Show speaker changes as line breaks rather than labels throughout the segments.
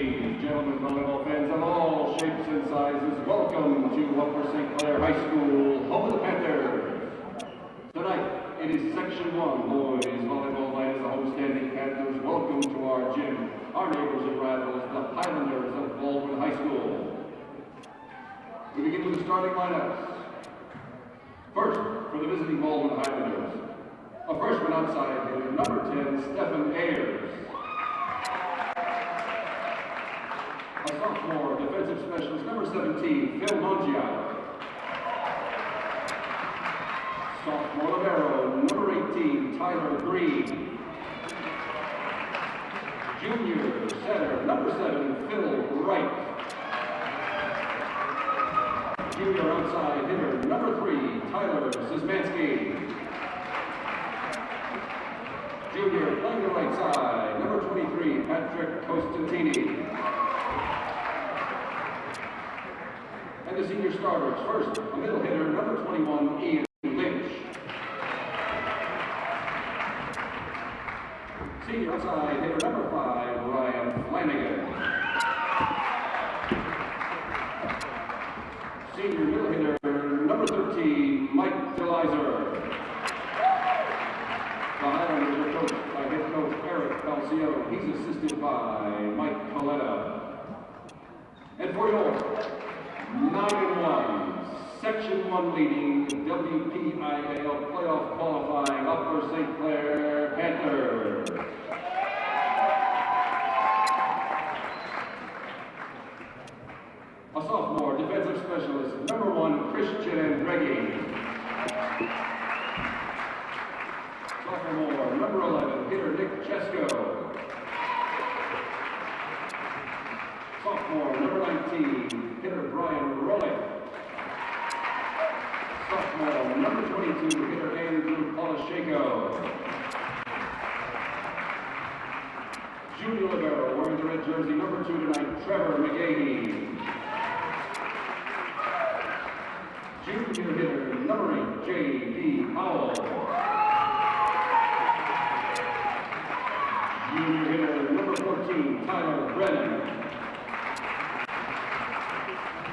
Ladies, gentlemen, volleyball fans of all shapes and sizes, welcome to Upper St. Clair High School, home of the Panthers. Tonight, it is Section 1 boys volleyball night as the homestanding Panthers welcome to our gym our neighbors and rivals, the Highlanders of Baldwin High School. We begin with the starting lineups. First, for the visiting Baldwin Highlanders, a freshman outside hitter, number 10, Stephen Ayers. A sophomore defensive specialist, number 17, Phil Mongiao. Sophomore libero, number 18, Tyler Green. Junior setter, number 7, Phil Wright. Junior outside hitter, number 3, Tyler Szymanski. Junior playing the right side, number 23, Patrick Costantini. And the senior starters, first, a middle hitter, number 21, Ian Lynch. Senior outside hitter, number 5, Ryan Flanagan. Senior middle hitter, number 13, Mike DeLizer. The Highlanders are coached by head coach Eric Falcio. He's assisted by Mike Coletta. And for your 9-1, Section 1 leading WPIAL playoff qualifying Upper St. Clair Panthers. A sophomore defensive specialist, number 1, Christian Andreghi. Sophomore, number 11, hitter Nick Chesko. Sophomore, number 19, hitter Brian Rowley. Sophomore, number 22, hitter Andrew Polishenko. Junior libero, wearing the red jersey, number 2 tonight, Trevor McGahey. Junior hitter, number 8, J.D. Powell. Junior hitter, number 14, Tyler Brennan.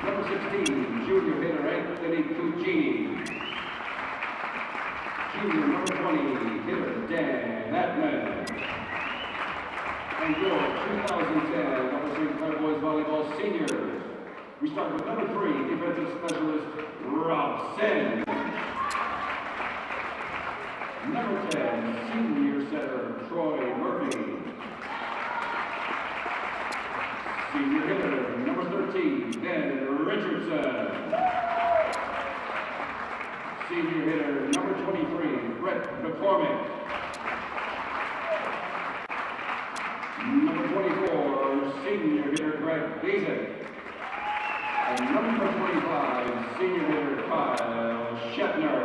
Number 16, junior hitter Anthony Cugini. Junior number 20, hitter Dan Atman. And your 2010 Upper St. Clair Boys Volleyball Seniors. We start with number 3, defensive specialist Rob Sen. Number 10, senior setter Troy Murphy. Senior hitter, number 13, Ben Richardson. Senior hitter, number 23, Brett McCormick. Number 24, senior hitter Greg Beason. And number 25, senior hitter Kyle Shetner.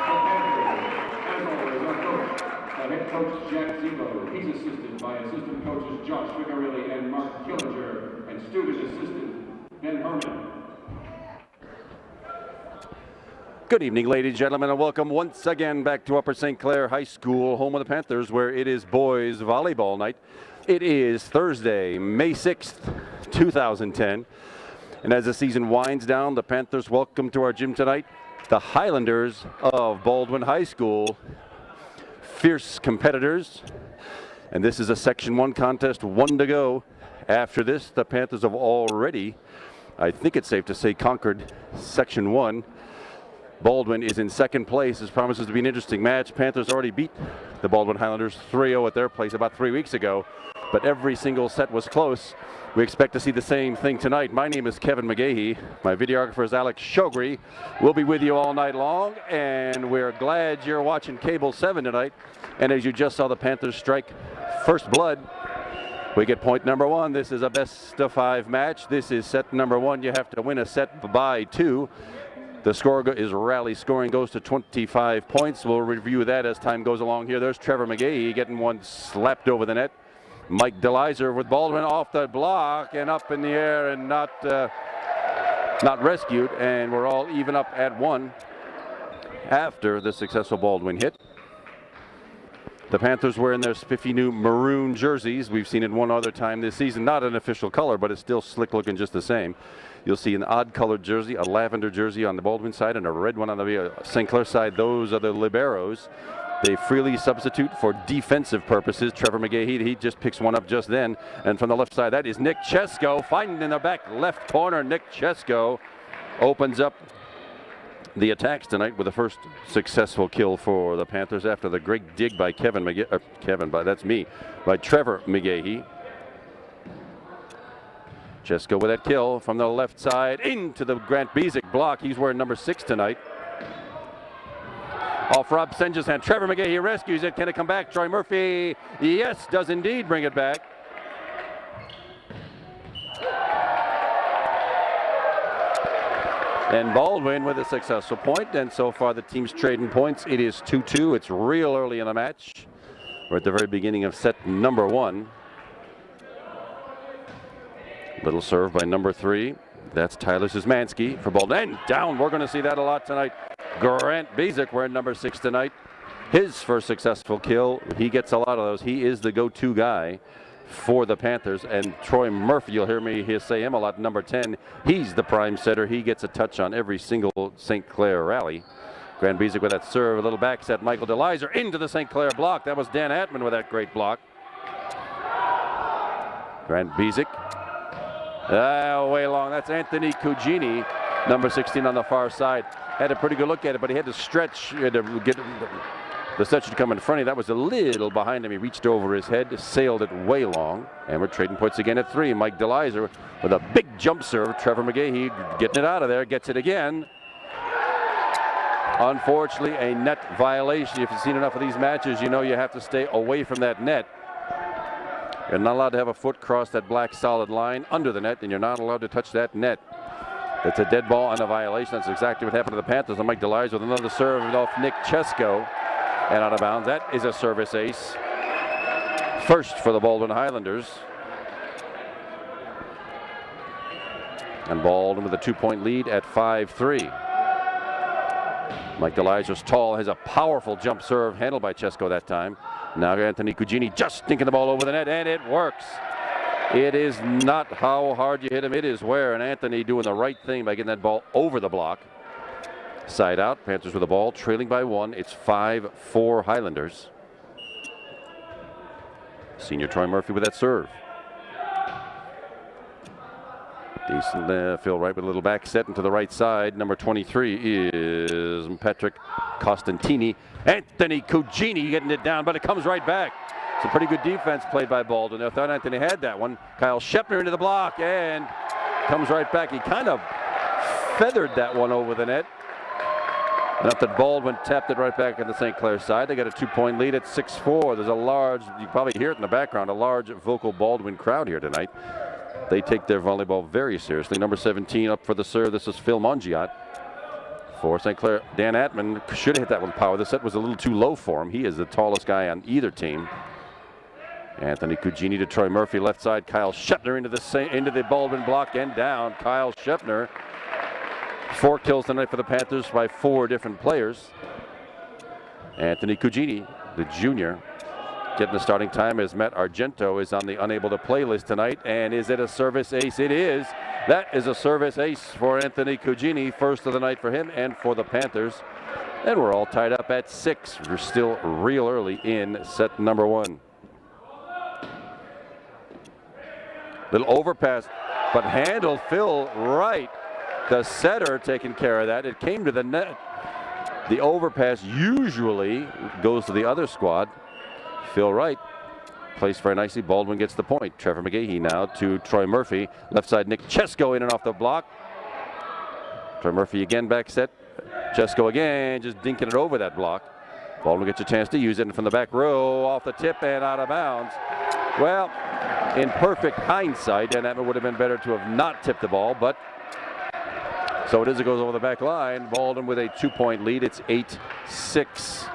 The Panthers, as always, our coach, head coach Jack Zebo. He's assisted by assistant coaches Josh Ficarelli and Mark Killinger, and student assistant Ben Herman.
Good evening, ladies and gentlemen, and welcome once again back to Upper St. Clair High School, home of the Panthers, where it is boys volleyball night. It is Thursday, May 6th, 2010. And as the season winds down, the Panthers welcome to our gym tonight the Highlanders of Baldwin High School. Fierce competitors. And this is a Section 1 contest, 1 to go. After this, the Panthers have already, I think it's safe to say, conquered Section 1. Baldwin is in second place. This promises to be an interesting match. Panthers already beat the Baldwin Highlanders 3-0 at their place about 3 weeks ago, but every single set was close. We expect to see the same thing tonight. My name is Kevin McGahey. My videographer is Alex Shogri. We'll be with you all night long, and we're glad you're watching Cable 7 tonight. And as you just saw the Panthers strike first blood, we get point number 1. This is a best-of-5 match. This is set number 1. You have to win a set by 2. The score is rally scoring goes to 25 points. We'll review that as time goes along here. There's Trevor McGahey getting one slapped over the net. Mike DeLizer with Baldwin off the block and up in the air and not rescued. And we're all even up at 1 after the successful Baldwin hit. The Panthers wearing their spiffy new maroon jerseys. We've seen it one other time this season. Not an official color, but it's still slick looking just the same. You'll see an odd colored jersey, a lavender jersey on the Baldwin side and a red one on the St. Clair side. Those are the liberos. They freely substitute for defensive purposes. Trevor McGahee, he just picks one up just then. And from the left side, that is Nick Chesko. Finding in the back left corner, Nick Chesko opens up the attacks tonight with the first successful kill for the Panthers after the great dig by Trevor McGahee. Chesko with that kill from the left side into the Grant Bezic block. He's wearing number 6 tonight. Off Rob Senja's hand. Trevor McGahee rescues it. Can it come back? Troy Murphy, yes, does indeed bring it back. And Baldwin with a successful point, and so far the team's trading points. It is 2-2. It's real early in the match. We're at the very beginning of set number 1. Little serve by number 3. That's Tyler Szymanski for Baldwin. And down. We're going to see that a lot tonight. Grant Bezic wearing number 6 tonight. His first successful kill. He gets a lot of those. He is the go-to guy for the Panthers. And Troy Murphy, you'll hear me say him a lot, number 10. He's the prime setter. He gets a touch on every single St. Clair rally. Grant Bezic with that serve. A little back set. Michael DeLizer into the St. Clair block. That was Dan Atman with that great block. Grant Bezic. Way long. That's Anthony Cugini, number 16 on the far side. Had a pretty good look at it, but he had to stretch. He had to get the stretch to come in front of him. That was a little behind him. He reached over his head, sailed it way long. And we're trading points again at 3. Mike DeLizer with a big jump serve. Trevor McGahee getting it out of there. Gets it again. Unfortunately, a net violation. If you've seen enough of these matches, you know you have to stay away from that net. You're not allowed to have a foot cross that black solid line under the net, and you're not allowed to touch that net. It's a dead ball and a violation. That's exactly what happened to the Panthers. And Mike DeLizer with another serve off Nick Chesko and out of bounds. That is a service ace. First for the Baldwin Highlanders. And Baldwin with a 2-point lead at 5-3. Mike DeLizer's tall, has a powerful jump serve handled by Chesko that time. Now Anthony Cugini just dinking the ball over the net, and it works. It is not how hard you hit him, it is where. And Anthony doing the right thing by getting that ball over the block. Side out, Panthers with the ball, trailing by 1. It's 5-4 Highlanders. Senior Troy Murphy with that serve. Decent Phil Wright with a little back set into the right side. Number 23 is Patrick Costantini. Anthony Cugini getting it down, but it comes right back. It's a pretty good defense played by Baldwin. I thought Anthony had that one. Kyle Shepner into the block and comes right back. He kind of feathered that one over the net. Enough that Baldwin tapped it right back on the St. Clair side. They got a 2-point lead at 6-4. There's a large, you probably hear it in the background, a large vocal Baldwin crowd here tonight. They take their volleyball very seriously. Number 17 up for the serve. This is Phil Mongiat. For St. Clair, Dan Atman should have hit that one power. The set was a little too low for him. He is the tallest guy on either team. Anthony Cugini to Troy Murphy, left side. Kyle Shepner into the Baldwin block and down. Kyle Shepner. 4 kills tonight for the Panthers by 4 different players. Anthony Cugini, the junior, getting the starting time as Matt Argento is on the unable to play list tonight. And is it a service ace? It is. That is a service ace for Anthony Cugini. First of the night for him and for the Panthers. And we're all tied up at 6. We're still real early in set number 1. Little overpass, but handled Phil Wright. The setter taking care of that. It came to the net. The overpass usually goes to the other squad. Phil Wright plays very nicely. Baldwin gets the point. Trevor McGahee now to Troy Murphy. Left side, Nick Chesko in and off the block. Troy Murphy again back set. Chesko again, just dinking it over that block. Baldwin gets a chance to use it, and from the back row, off the tip and out of bounds. Well, in perfect hindsight, and that would have been better to have not tipped the ball, but so it is. It goes over the back line. Baldwin with a 2-point lead. It's 8-6.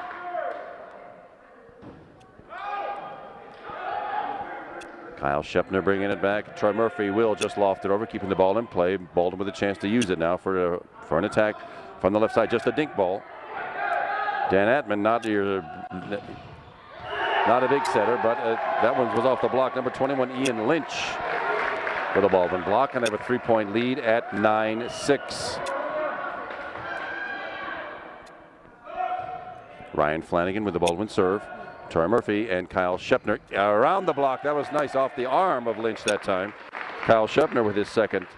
Kyle Shepner bringing it back. Troy Murphy will just loft it over, keeping the ball in play. Baldwin with a chance to use it now for an attack from the left side. Just a dink ball. Dan Atman not your. Not a big setter, but that one was off the block. Number 21, Ian Lynch, with a Baldwin block, and they have a 3-point lead at 9-6. Ryan Flanagan with the Baldwin serve. Troy Murphy and Kyle Shepner around the block. That was nice off the arm of Lynch that time. Kyle Shepner with his second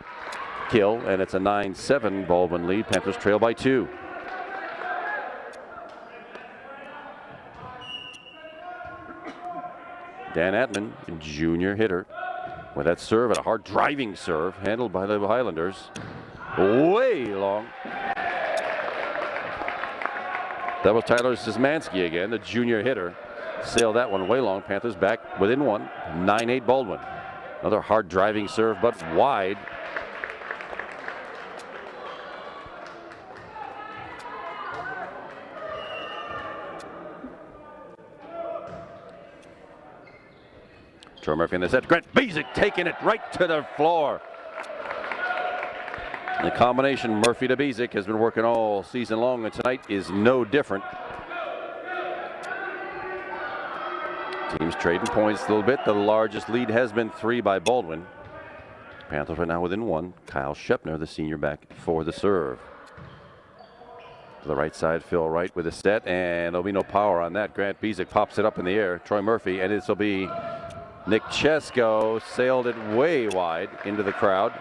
kill, and it's a 9-7 Baldwin lead. Panthers trail by 2. Dan Atman, junior hitter, with that serve, and a hard driving serve handled by the Highlanders. Way long. That was Tyler Szymanski again, the junior hitter. Sailed that one way long. Panthers back within 1. 9-8 Baldwin. Another hard driving serve, but wide. Troy Murphy in the set. Grant Bezic taking it right to the floor. The combination Murphy to Bezic has been working all season long, and tonight is no different. Teams trading points a little bit. The largest lead has been 3 by Baldwin. Panthers right now within 1. Kyle Shepner, the senior, back for the serve. To the right side, Phil Wright with a set, and there'll be no power on that. Grant Bezic pops it up in the air. Troy Murphy, and this will be Nick Chesko, sailed it way wide into the crowd.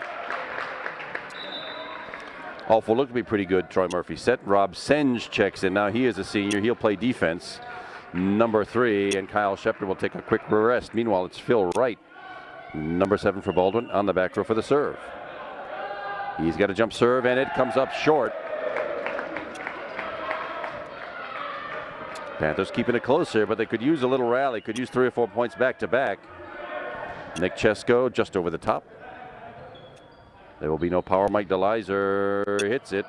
Awful looked to be pretty good. Troy Murphy set. Rob Senge checks in. Now he is a senior. He'll play defense. Number 3, and Kyle Shepner will take a quick rest. Meanwhile, it's Phil Wright, number 7 for Baldwin, on the back row for the serve. He's got a jump serve, and it comes up short. Panthers keeping it close here, but they could use a little rally. Could use 3 or 4 points back to back. Nick Chesko just over the top. There will be no power. Mike DeLizer hits it.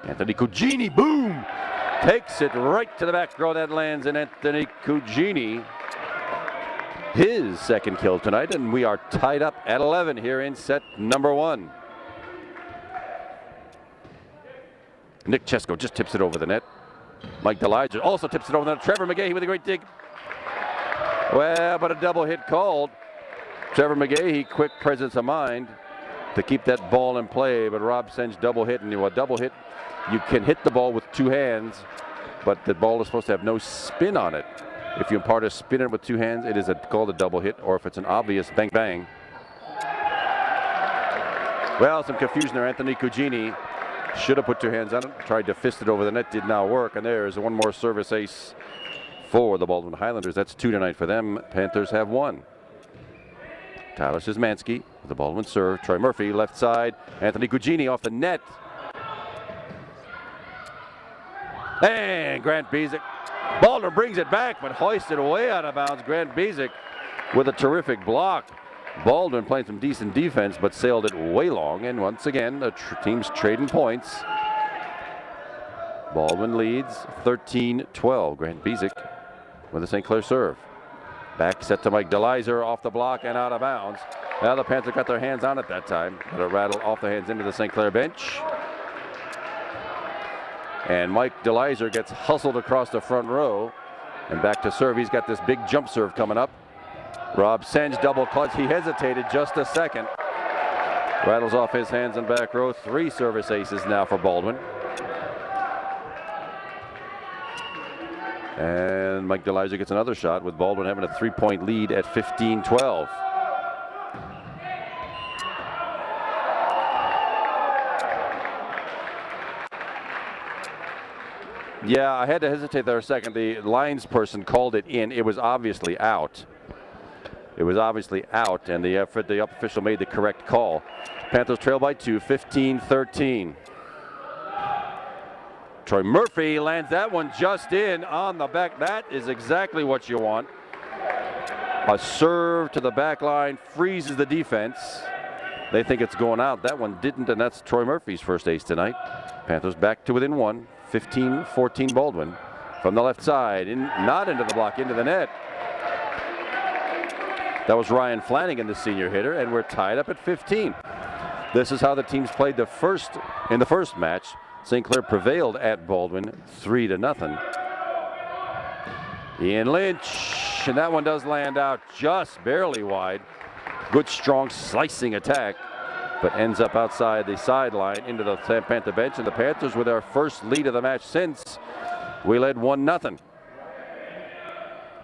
Anthony Cugini, boom! Takes it right to the back row. That lands in Anthony Cugini. His second kill tonight, and we are tied up at 11 here in set number 1. Nick Chesko just tips it over the net. Mike DeLizer also tips it over the net. Trevor McGahey with a great dig. Well, but a double hit called. Trevor McGahey, quick presence of mind to keep that ball in play, but Rob Senge double hit, and a double hit, you can hit the ball with 2 hands, but the ball is supposed to have no spin on it. If you impart a spin on it with 2 hands, it is called a double hit, or if it's an obvious bang bang. Well, some confusion there. Anthony Cugini should have put 2 hands on it, tried to fist it over the net, did not work, and there's one more service ace for the Baldwin Highlanders. That's 2 tonight for them. Panthers have 1. Tyler Szymanski with the Baldwin serve. Troy Murphy left side. Anthony Cugini off the net. And Grant Bezic. Baldwin brings it back, but hoisted away out of bounds. Grant Bezic with a terrific block. Baldwin playing some decent defense, but sailed it way long. And once again, the team's trading points. Baldwin leads 13-12. Grant Bezic with a St. Clair serve. Back set to Mike DeLizer, off the block and out of bounds. Now the Panthers got their hands on it that time, but it rattled off the hands into the St. Clair bench. And Mike DeLizer gets hustled across the front row and back to serve. He's got this big jump serve coming up. Rob Senge double clutch. He hesitated just a second. Rattles off his hands and back row. 3 service aces now for Baldwin. And Mike DeLizer gets another shot, with Baldwin having a 3-point lead at 15-12. Yeah, I had to hesitate there a second. The lines person called it in. It was obviously out. It was obviously out, and the official made the correct call. Panthers trail by 2, 15-13. Troy Murphy lands that one just in on the back. That is exactly what you want. A serve to the back line freezes the defense. They think it's going out. That one didn't, and that's Troy Murphy's first ace tonight. Panthers back to within 1, 15-14 Baldwin. From the left side, not into the block, into the net. That was Ryan Flanagan, the senior hitter, and we're tied up at 15. This is how the teams played in the first match. St. Clair prevailed at Baldwin 3-0. Ian Lynch, and that one does land out just barely wide. Good, strong, slicing attack, but ends up outside the sideline into the Panther bench, and the Panthers with our first lead of the match since we led 1-0.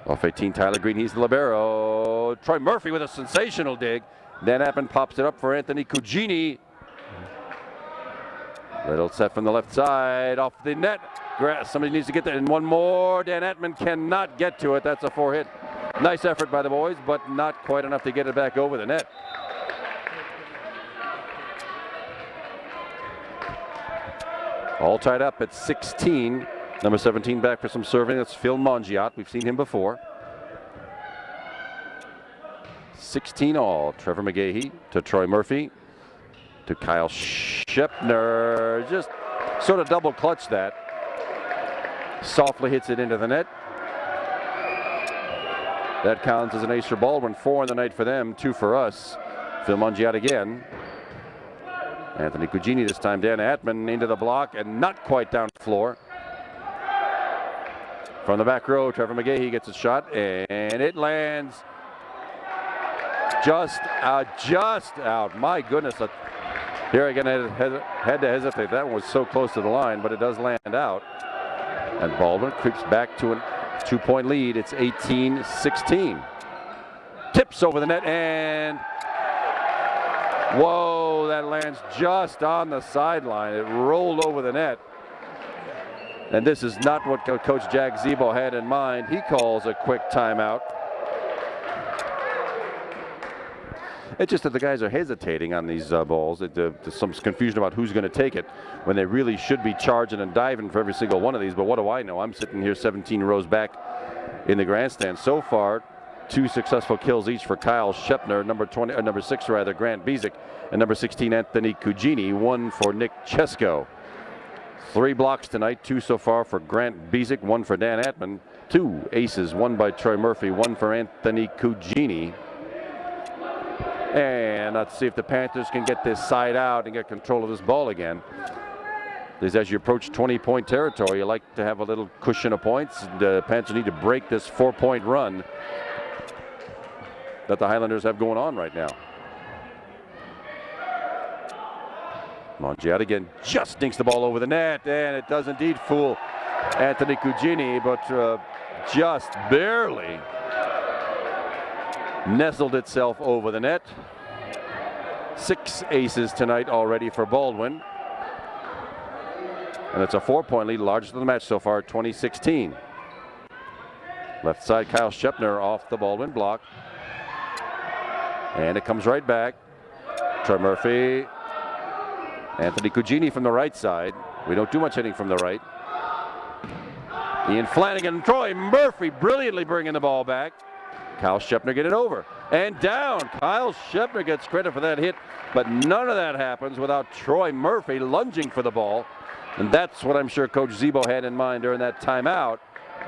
Off 18, Tyler Green, he's the libero. Troy Murphy with a sensational dig. Dan Atman pops it up for Anthony Cugini. Little set from the left side, off the net. Somebody needs to get there, and one more. Dan Atman cannot get to it. That's a 4-hit. Nice effort by the boys, but not quite enough to get it back over the net. All tied up at 16. Number 17 back for some serving. That's Phil Mongiot. We've seen him before. 16 all. Trevor McGahee to Troy Murphy to Kyle Shepner. Just sort of double clutch that. Softly hits it into the net. That counts as an ace for Baldwin. 4 in the night for them, 2 for us. Phil Mongiot again. Anthony Cugini this time. Dan Atman into the block and not quite down the floor. From the back row, Trevor McGahee gets a shot, and it lands just out. My goodness. Here again, I had to hesitate. That one was so close to the line, but it does land out. And Baldwin creeps back to a 2-point lead. It's 18-16. Tips over the net, and whoa, that lands just on the sideline. It rolled over the net. And this is not what Coach Jack Zebo had in mind. He calls a quick timeout. It's just that the guys are hesitating on these balls. There's some confusion about who's going to take it when they really should be charging and diving for every single one of these. But what do I know? I'm sitting here 17 rows back in the grandstand. So far, 2 successful kills each for Kyle Shepner, number 6 Grant Biesick, and number 16 Anthony Cugini. 1 for Nick Chesko. 3 blocks tonight, 2 so far for Grant Biesick, 1 for Dan Atman. 2 aces, 1 by Troy Murphy, 1 for Anthony Cugini. And let's see if the Panthers can get this side out and get control of this ball again. Because as you approach 20-point territory, you like to have a little cushion of points. The Panthers need to break this 4-point run that the Highlanders have going on right now. Mongiot again just dinks the ball over the net, and it does indeed fool Anthony Cugini, but just barely nestled itself over the net. 6 aces tonight already for Baldwin. And it's a 4-point lead, largest of the match so far, 2016. Left side, Kyle Shepner off the Baldwin block. And it comes right back. Troy Murphy. Anthony Cugini from the right side. We don't do much hitting from the right. Ian Flanagan and Troy Murphy brilliantly bringing the ball back. Kyle Shepner get it over and down. Kyle Shepner gets credit for that hit, but none of that happens without Troy Murphy lunging for the ball. And that's what I'm sure Coach Zebo had in mind during that timeout.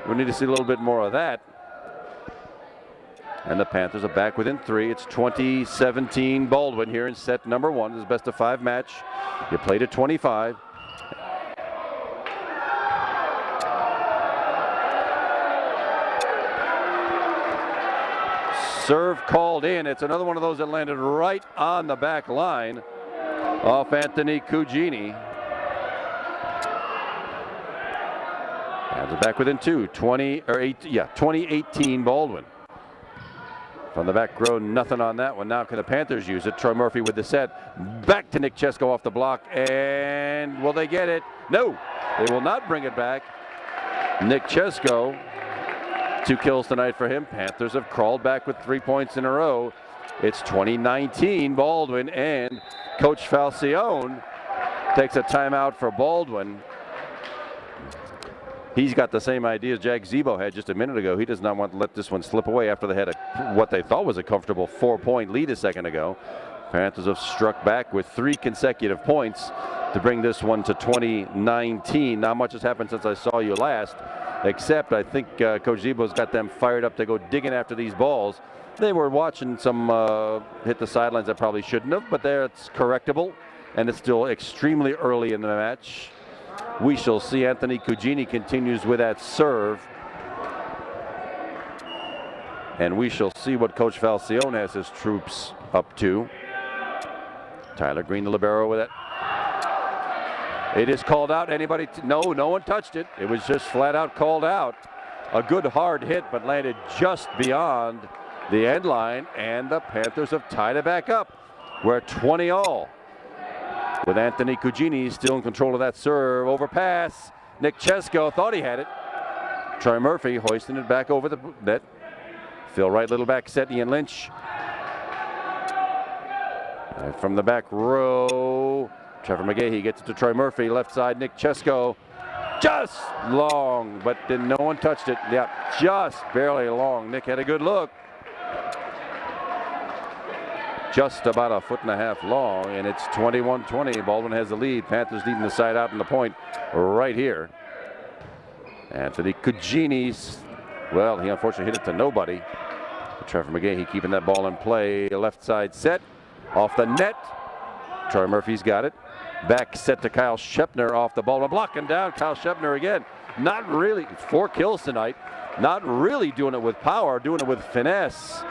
We need to see a little bit more of that. And the Panthers are back within 3. It's 20-17 Baldwin here in set number 1. This is best of 5 match. You play to 25. Serve called in. It's another one of those that landed right on the back line off Anthony Cugini. And back within 2. 20-18 Baldwin. From the back row, nothing on that one. Now can the Panthers use it? Troy Murphy with the set. Back to Nick Chesko off the block. And will they get it? No, they will not bring it back. Nick Chesko, 2 kills tonight for him. Panthers have crawled back with 3 points in a row. It's 2019 Baldwin, and Coach Falcione takes a timeout for Baldwin. He's got the same idea as Jack Zebo had just a minute ago. He does not want to let this one slip away after they had what they thought was a comfortable 4-point lead a second ago. Panthers have struck back with 3 consecutive points to bring this one to 2019. Not much has happened since I saw you last, except I think Coach Zebo's got them fired up to go digging after these balls. They were watching some hit the sidelines that probably shouldn't have, but there it's correctable, and it's still extremely early in the match. We shall see. Anthony Cugini continues with that serve. And we shall see what Coach Falcione has his troops up to. Tyler Green, the libero, with it. It is called out. Anybody? No one touched it. It was just flat out called out. A good hard hit, but landed just beyond the end line. And the Panthers have tied it back up. We're at 20-all. With Anthony Cugini still in control of that serve. Overpass. Nick Chesko thought he had it. Troy Murphy hoisting it back over the net. Phil Wright, little back set. Ian Lynch. And from the back row, Trevor McGahee gets it to Troy Murphy. Left side, Nick Chesko. Just long, but then no one touched it. Yeah, just barely long. Nick had a good look. Just about 1.5 feet long, and it's 21-20. Baldwin has the lead. Panthers leading the side out in the point right here. Anthony Cugini, well, he unfortunately hit it to nobody. Trevor McGahee keeping that ball in play. Left side set, off the net. Troy Murphy's got it. Back set to Kyle Shepner off the ball. Blocking down Kyle Shepner again. Not really, 4 kills tonight. Not really doing it with power, doing it with finesse.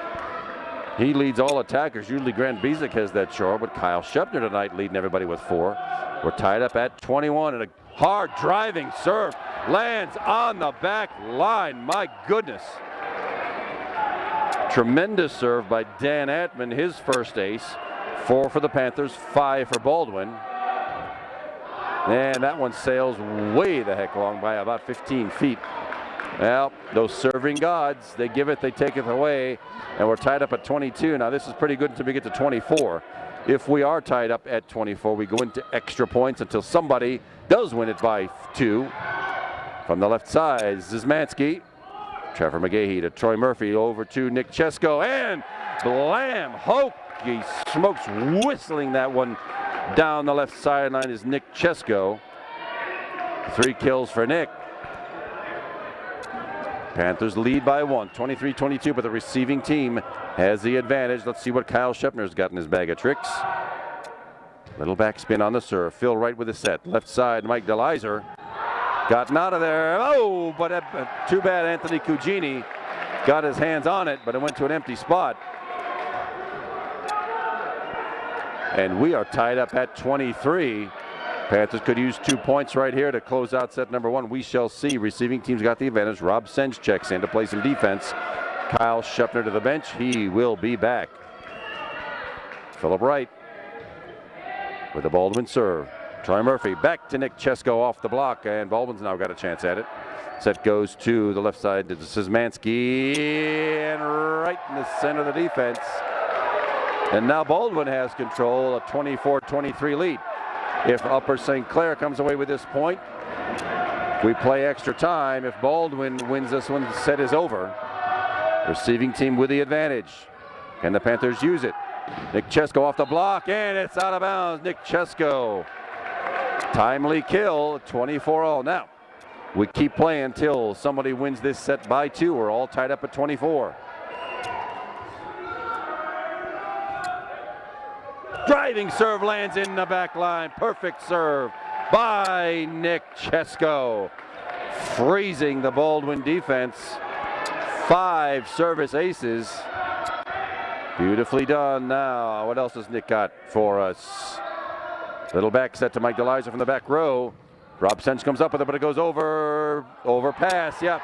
He leads all attackers. Usually Grant Bezic has that chore, but Kyle Shepner tonight leading everybody with 4. We're tied up at 21, and a hard driving serve lands on the back line. My goodness. Tremendous serve by Dan Atman, his first ace. 4 for the Panthers, 5 for Baldwin. And that one sails way the heck long by about 15 feet. Well, those serving gods, they give it, they take it away, and we're tied up at 22. Now, this is pretty good until we get to 24. If we are tied up at 24, we go into extra points until somebody does win it by 2. From the left side, Zizmansky. Trevor McGahee to Troy Murphy, over to Nick Chesko, and blam! Hokey smokes, whistling that one down the left sideline is Nick Chesko. 3 kills for Nick. Panthers lead by 1, 23-22, but the receiving team has the advantage. Let's see what Kyle Shepner's got in his bag of tricks. Little backspin on the serve. Phil Wright with a set. Left side, Mike DeLizer. Gotten out of there. Oh, but too bad Anthony Cugini got his hands on it, but it went to an empty spot. And we are tied up at 23. Panthers could use 2 points right here to close out set number 1. We shall see. Receiving team's got the advantage. Rob Senj checks in to play some defense. Kyle Shepner to the bench. He will be back. Philip Wright with a Baldwin serve. Troy Murphy back to Nick Chesko off the block, and Baldwin's now got a chance at it. Set goes to the left side to Zizmansky, and right in the center of the defense. And now Baldwin has control, a 24-23 lead. If Upper St. Clair comes away with this point, we play extra time. If Baldwin wins this one, the set is over. Receiving team with the advantage. Can the Panthers use it? Nick Chesko off the block, and it's out of bounds. Nick Chesko. Timely kill, 24-all. Now, we keep playing until somebody wins this set by 2. We're all tied up at 24. Driving serve lands in the back line. Perfect serve by Nick Chesko. Freezing the Baldwin defense. 5 service aces. Beautifully done. Now, what else has Nick got for us? Little back set to Mike DeLizer from the back row. Rob Senj comes up with it, but it goes overpass. Yep.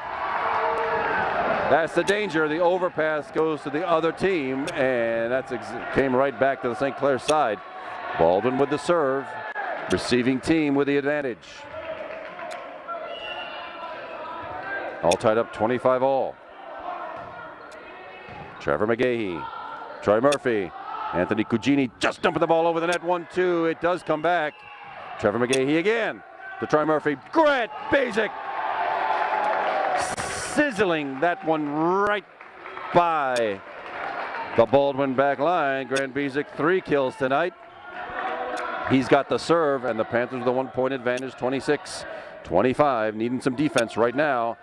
That's the danger. The overpass goes to the other team, and that's came right back to the St. Clair side. Baldwin with the serve. Receiving team with the advantage. All tied up 25-all. Trevor McGahee. Troy Murphy. Anthony Cugini just dumping the ball over the net. 1-2. It does come back. Trevor McGahee again to Troy Murphy. Grant Basic sizzling that one right by the Baldwin back line. Grant Basic 3 kills tonight. He's got the serve, and the Panthers with a 1-point advantage, 26-25. Needing some defense right now.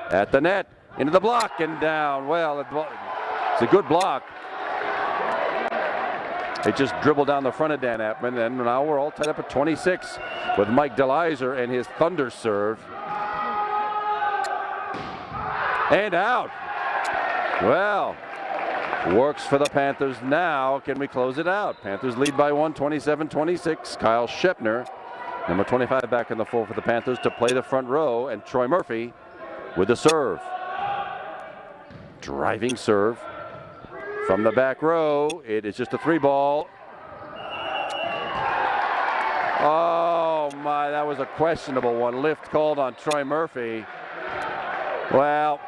At the net, into the block and down. Well, it's a good block. It just dribbled down the front of Dan Atman, and now we're all tied up at 26 with Mike DeLizer and his thunder serve. And out. Well, works for the Panthers now. Can we close it out? Panthers lead by one, 27-26. Kyle Shepner, number 25, back in the full for the Panthers to play the front row, and Troy Murphy with the serve. Driving serve from the back row. It is just a 3-ball. Oh my, that was a questionable one. Lift called on Troy Murphy. Well,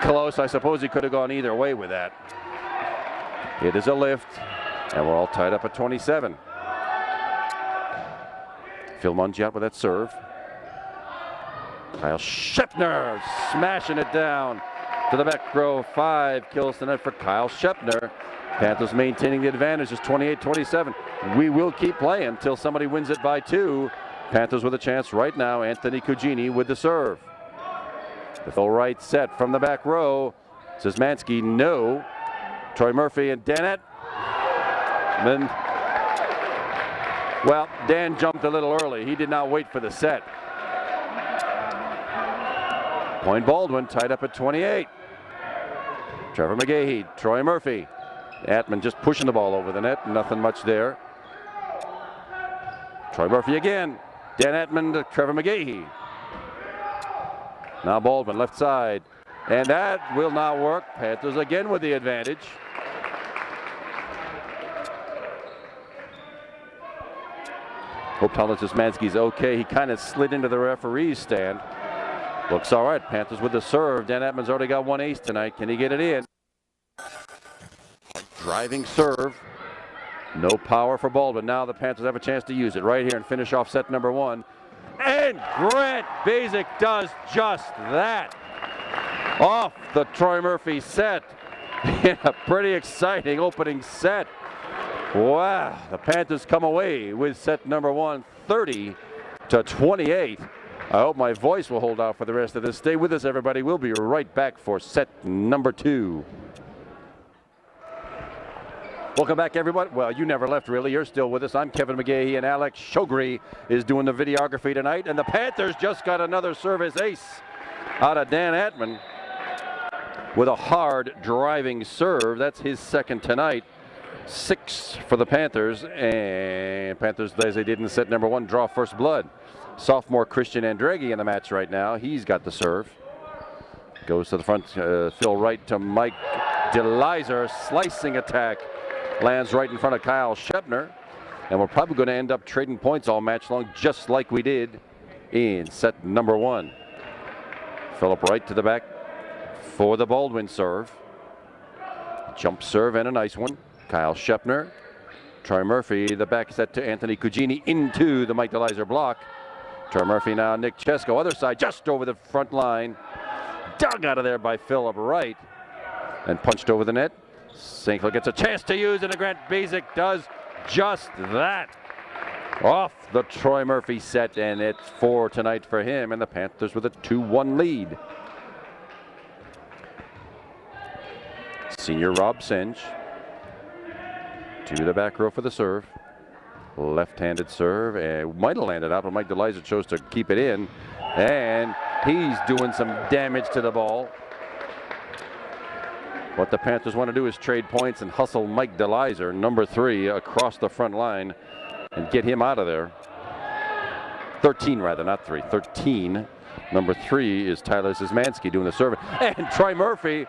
close. I suppose he could have gone either way with that. It is a lift, and we're all tied up at 27. Phil Mungiat with that serve. Kyle Shepner smashing it down to the back row. 5 kills the net for Kyle Shepner. Panthers maintaining the advantage is 28-27. We will keep playing until somebody wins it by 2. Panthers with a chance right now. Anthony Cugini with the serve. The full right set from the back row. Szymanski, no. Troy Murphy and Dennett. Then, well, Dan jumped a little early. He did not wait for the set. Point Baldwin tied up at 28. Trevor McGahey, Troy Murphy. Atman just pushing the ball over the net. Nothing much there. Troy Murphy again. Dan Atman to Trevor McGahey. Now Baldwin left side. And that will not work. Panthers again with the advantage. Hope Thomas Szymanski's okay. He kind of slid into the referee's stand. Looks all right. Panthers with the serve. Dan Atman's already got one ace tonight. Can he get it in? Driving serve. No power for Baldwin. Now the Panthers have a chance to use it right here and finish off set number 1. And Grant Basic does just that. Off the Troy Murphy set. In a pretty exciting opening set. Wow. The Panthers come away with set number 1, 30-28. I hope my voice will hold out for the rest of this. Stay with us, everybody. We'll be right back for set number 2. Welcome back, everyone. Well, you never left, really. You're still with us. I'm Kevin McGahey, and Alex Shogri is doing the videography tonight. And the Panthers just got another service ace out of Dan Atman with a hard driving serve. That's his second tonight. 6 for the Panthers. And Panthers, as they did in set number 1, draw first blood. Sophomore Christian Andreghi in the match right now. He's got the serve. Goes to the front. Phil Wright to Mike DeLizer. Slicing attack. Lands right in front of Kyle Shepner. And we're probably going to end up trading points all match long, just like we did in set number 1. Philip Wright to the back for the Baldwin serve. Jump serve and a nice one. Kyle Shepner. Troy Murphy, the back set to Anthony Cugini into the Mike DeLizer block. Troy Murphy now, Nick Chesko, other side, just over the front line. Dug out of there by Philip Wright. And punched over the net. St. Clair gets a chance to use it, and Grant Basic does just that. Off the Troy Murphy set, and it's 4 tonight for him, and the Panthers with a 2-1 lead. Senior Rob Singe to the back row for the serve. Left-handed serve, and might have landed out, but Mike DeLizer chose to keep it in, and he's doing some damage to the ball. What the Panthers want to do is trade points and hustle Mike DeLizer, number 3, across the front line and get him out of there. 13 rather, not 3. 13. Number 3 is Tyler Szymanski doing the service. And Troy Murphy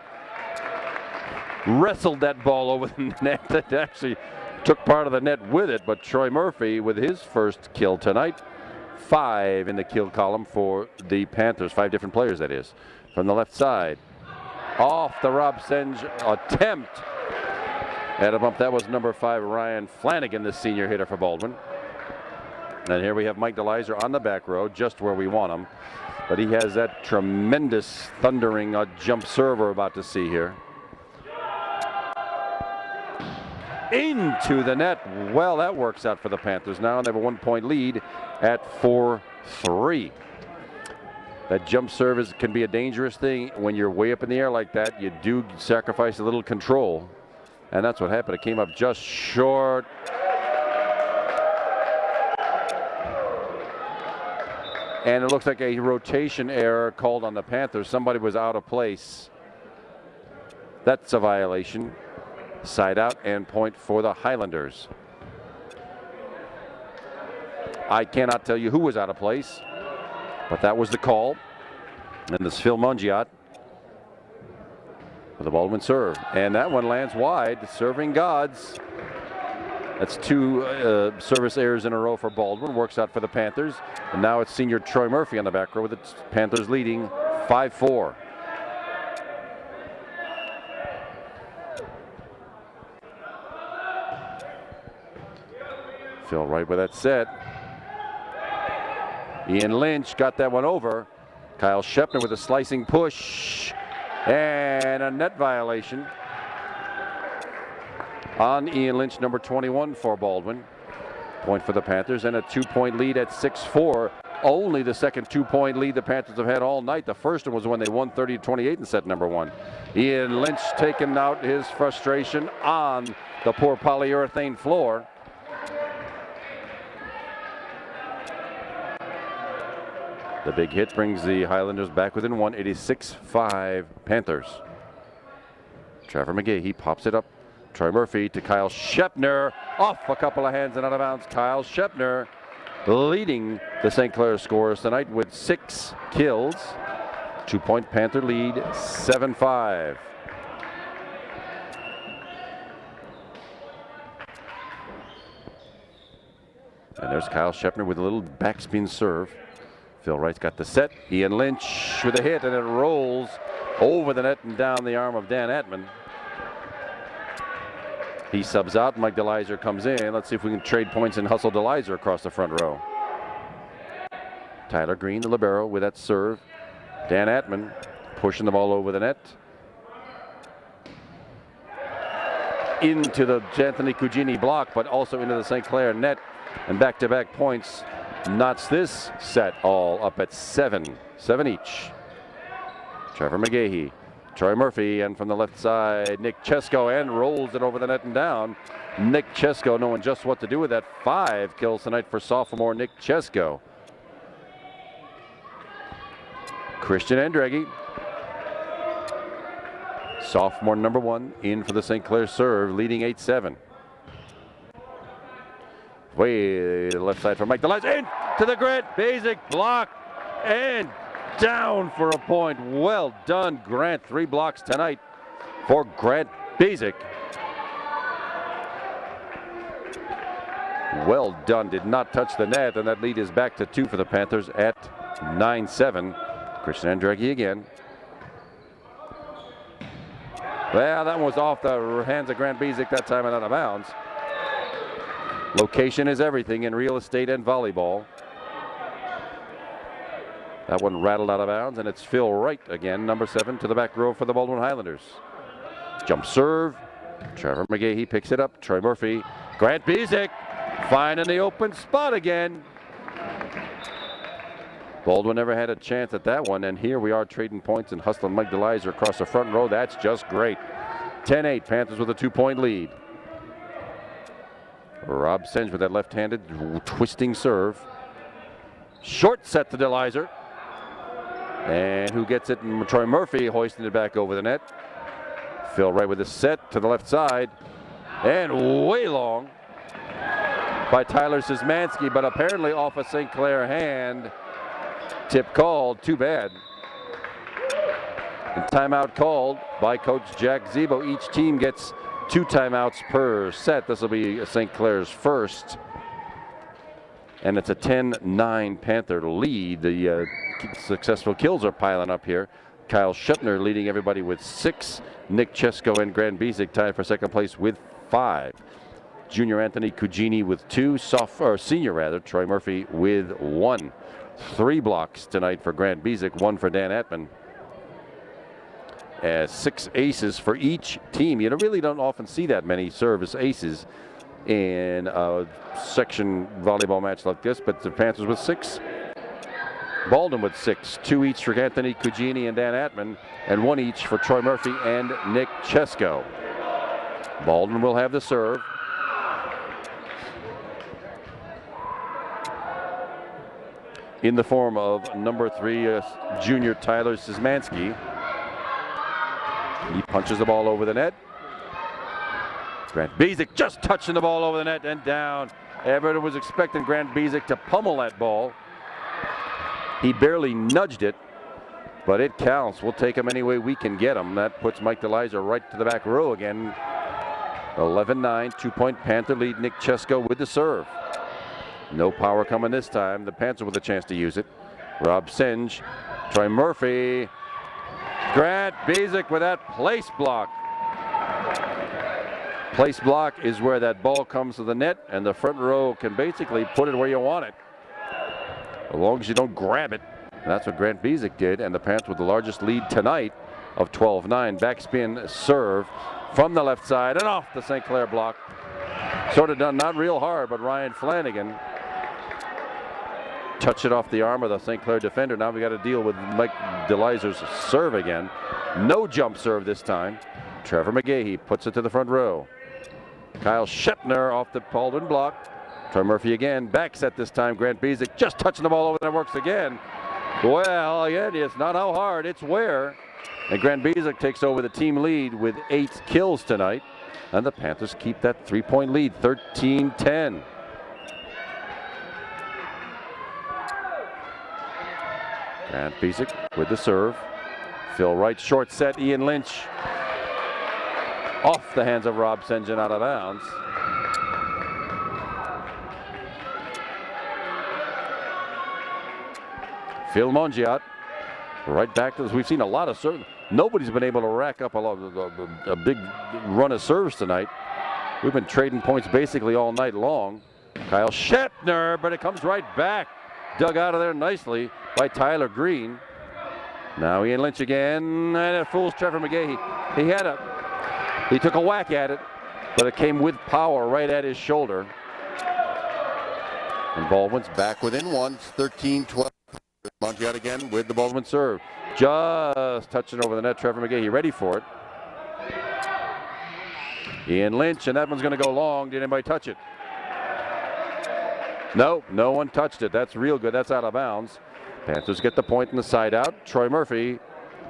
wrestled that ball over the net. That actually took part of the net with it, but Troy Murphy with his first kill tonight. 5 in the kill column for the Panthers. 5 different players, that is. From the left side. Off the Rob Singe attempt at a bump. That was number 5, Ryan Flanagan, the senior hitter for Baldwin. And here we have Mike DeLizer on the back row, just where we want him. But he has that tremendous thundering jump serve we're about to see here. Into the net. Well, that works out for the Panthers now. They have a 1-point lead at 4-3. That jump serve can be a dangerous thing. When you're way up in the air like that, you do sacrifice a little control. And that's what happened. It came up just short. And it looks like a rotation error called on the Panthers. Somebody was out of place. That's a violation. Side out and point for the Highlanders. I cannot tell you who was out of place, but that was the call. And this Phil Mongiat with a Baldwin serve. And that one lands wide, serving gods. That's two service errors in a row for Baldwin. Works out for the Panthers. And now it's senior Troy Murphy on the back row with the Panthers leading 5-4. Phil right with that set. Ian Lynch got that one over. Kyle Shepner with a slicing push. And a net violation on Ian Lynch, number 21 for Baldwin. Point for the Panthers and a 2-point lead at 6-4. Only the second 2-point lead the Panthers have had all night. The first one was when they won 30-28 in set number 1. Ian Lynch taking out his frustration on the poor polyurethane floor. The big hit brings the Highlanders back within one. It is 6-5 Panthers. Trevor McGee, he pops it up. Troy Murphy to Kyle Shepner. Off a couple of hands and out of bounds. Kyle Shepner leading the St. Clair scorers tonight with 6 kills. 2-point Panther lead, 7-5. And there's Kyle Shepner with a little backspin serve. Phil Wright's got the set. Ian Lynch with a hit, and it rolls over the net and down the arm of Dan Atman. He subs out. Mike DeLizer comes in. Let's see if we can trade points and hustle DeLizer across the front row. Tyler Green, the libero, with that serve. Dan Atman pushing the ball over the net. Into the Anthony Cugini block, but also into the St. Clair net. And back-to-back points knots this set all up at 7 each. Trevor McGahee, Troy Murphy, and from the left side, Nick Chesko, and rolls it over the net and down. Nick Chesko knowing just what to do with that. 5 kills tonight for sophomore Nick Chesko. Christian Andreggi, sophomore number 1, in for the St. Clair serve, leading 8-7. Way to the left side for Mike DeLizer, in to the Grant Basic block, and down for a point. Well done, Grant. 3 blocks tonight for Grant Basic. Well done, did not touch the net, and that lead is back to 2 for the Panthers at 9-7. Christian Andreggi again. Well, that one was off the hands of Grant Basic that time and out of bounds. Location is everything in real estate and volleyball. That one rattled out of bounds, and it's Phil Wright again, number 7, to the back row for the Baldwin Highlanders. Jump serve. Trevor McGahee picks it up. Troy Murphy. Grant Basic finding the open spot again. Baldwin never had a chance at that one, and here we are trading points and hustling Mike DeLizer across the front row. That's just great. 10-8, Panthers with a 2-point lead. Rob Senge with that left-handed twisting serve. Short set to DeLizer. And who gets it? Troy Murphy hoisting it back over the net. Phil Wright with a set to the left side. And way long by Tyler Szymanski, but apparently off a St. Clair hand. Tip called, too bad. And timeout called by Coach Jack Zebo. Each team gets 2 timeouts per set. This will be St. Clair's first. And it's a 10-9 Panther lead. The successful kills are piling up here. Kyle Shepner leading everybody with 6. Nick Chesko and Grant Basic tied for second place with 5. Junior Anthony Cugini with 2. Senior Troy Murphy with 1. 3 blocks tonight for Grant Basic, 1 for Dan Atman. 6 aces for each team. You really don't often see that many service aces in a section volleyball match like this, but the Panthers with 6. Baldwin with 6. 2 each for Anthony Cugini and Dan Atman, and 1 each for Troy Murphy and Nick Chesko. Baldwin will have the serve. in the form of number 3, junior Tyler Szymanski. He punches the ball over the net. Grant Biesick just touching the ball over the net and down. Everyone was expecting Grant Biesick to pummel that ball. He barely nudged it, but it counts. We'll take him any way we can get him. That puts Mike DeLizer right to the back row again. 11-9, 2-point Panther lead. Nick Chesko with the serve. No power coming this time. The Panthers with a chance to use it. Rob Senge, Troy Murphy. Grant Biesick with that place block. Place block is where that ball comes to the net, and the front row can basically put it where you want it, as long as you don't grab it. And that's what Grant Biesick did, and the Panthers with the largest lead tonight of 12-9. Backspin serve from the left side and off the St. Clair block. Sort of done, not real hard, but Ryan Flanagan touched it off the arm of the St. Clair defender. Now we got to deal with Mike DeLizer's serve again. No jump serve this time. Trevor McGahey puts it to the front row. Kyle Shepner off the Baldwin block. Troy Murphy again. Back set this time. Grant Biesick just touching the ball over there. Works again. Well, again, it's not how hard, it's where. And Grant Biesick takes over the team lead with 8 kills tonight. And the Panthers keep that 3-point lead, 13-10. Grant Biesick with the serve. Phil Wright, short set. Ian Lynch off the hands of Rob Senge and out of bounds. Phil Mongiat right back to this. We've seen a lot of serve. Nobody's been able to rack up a big run of serves tonight. We've been trading points basically all night long. Kyle Shepner, but it comes right back. Dug out of there nicely by Tyler Green. Now Ian Lynch again, and it fools Trevor McGahey. He took a whack at it, but it came with power right at his shoulder. And Baldwin's back within one, 13-12. Montiel again with the Baldwin serve. Just touching over the net. Trevor McGahey ready for it. Ian Lynch, and that one's going to go long. Did anybody touch it? No, no one touched it. That's real good. That's out of bounds. Panthers get the point in the side out. Troy Murphy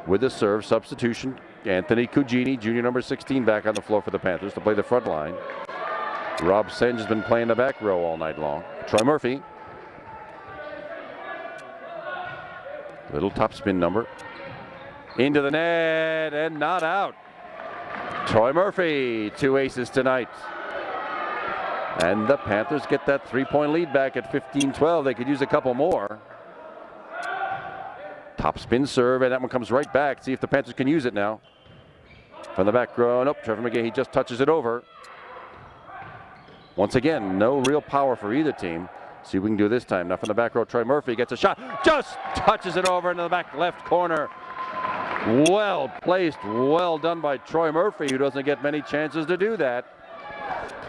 with the serve substitution. Anthony Cugini, junior number 16, back on the floor for the Panthers to play the front line. Rob Senge has been playing the back row all night long. Troy Murphy. Little topspin number. Into the net and not out. Troy Murphy, 2 aces tonight. And the Panthers get that 3-point lead back at 15-12. They could use a couple more. Topspin serve, and that one comes right back. See if the Panthers can use it now. From the back row, nope, Trevor McGahey just touches it over. Once again, no real power for either team. See what we can do this time. Now from the back row, Troy Murphy gets a shot. Just touches it over into the back left corner. Well placed, well done by Troy Murphy, who doesn't get many chances to do that.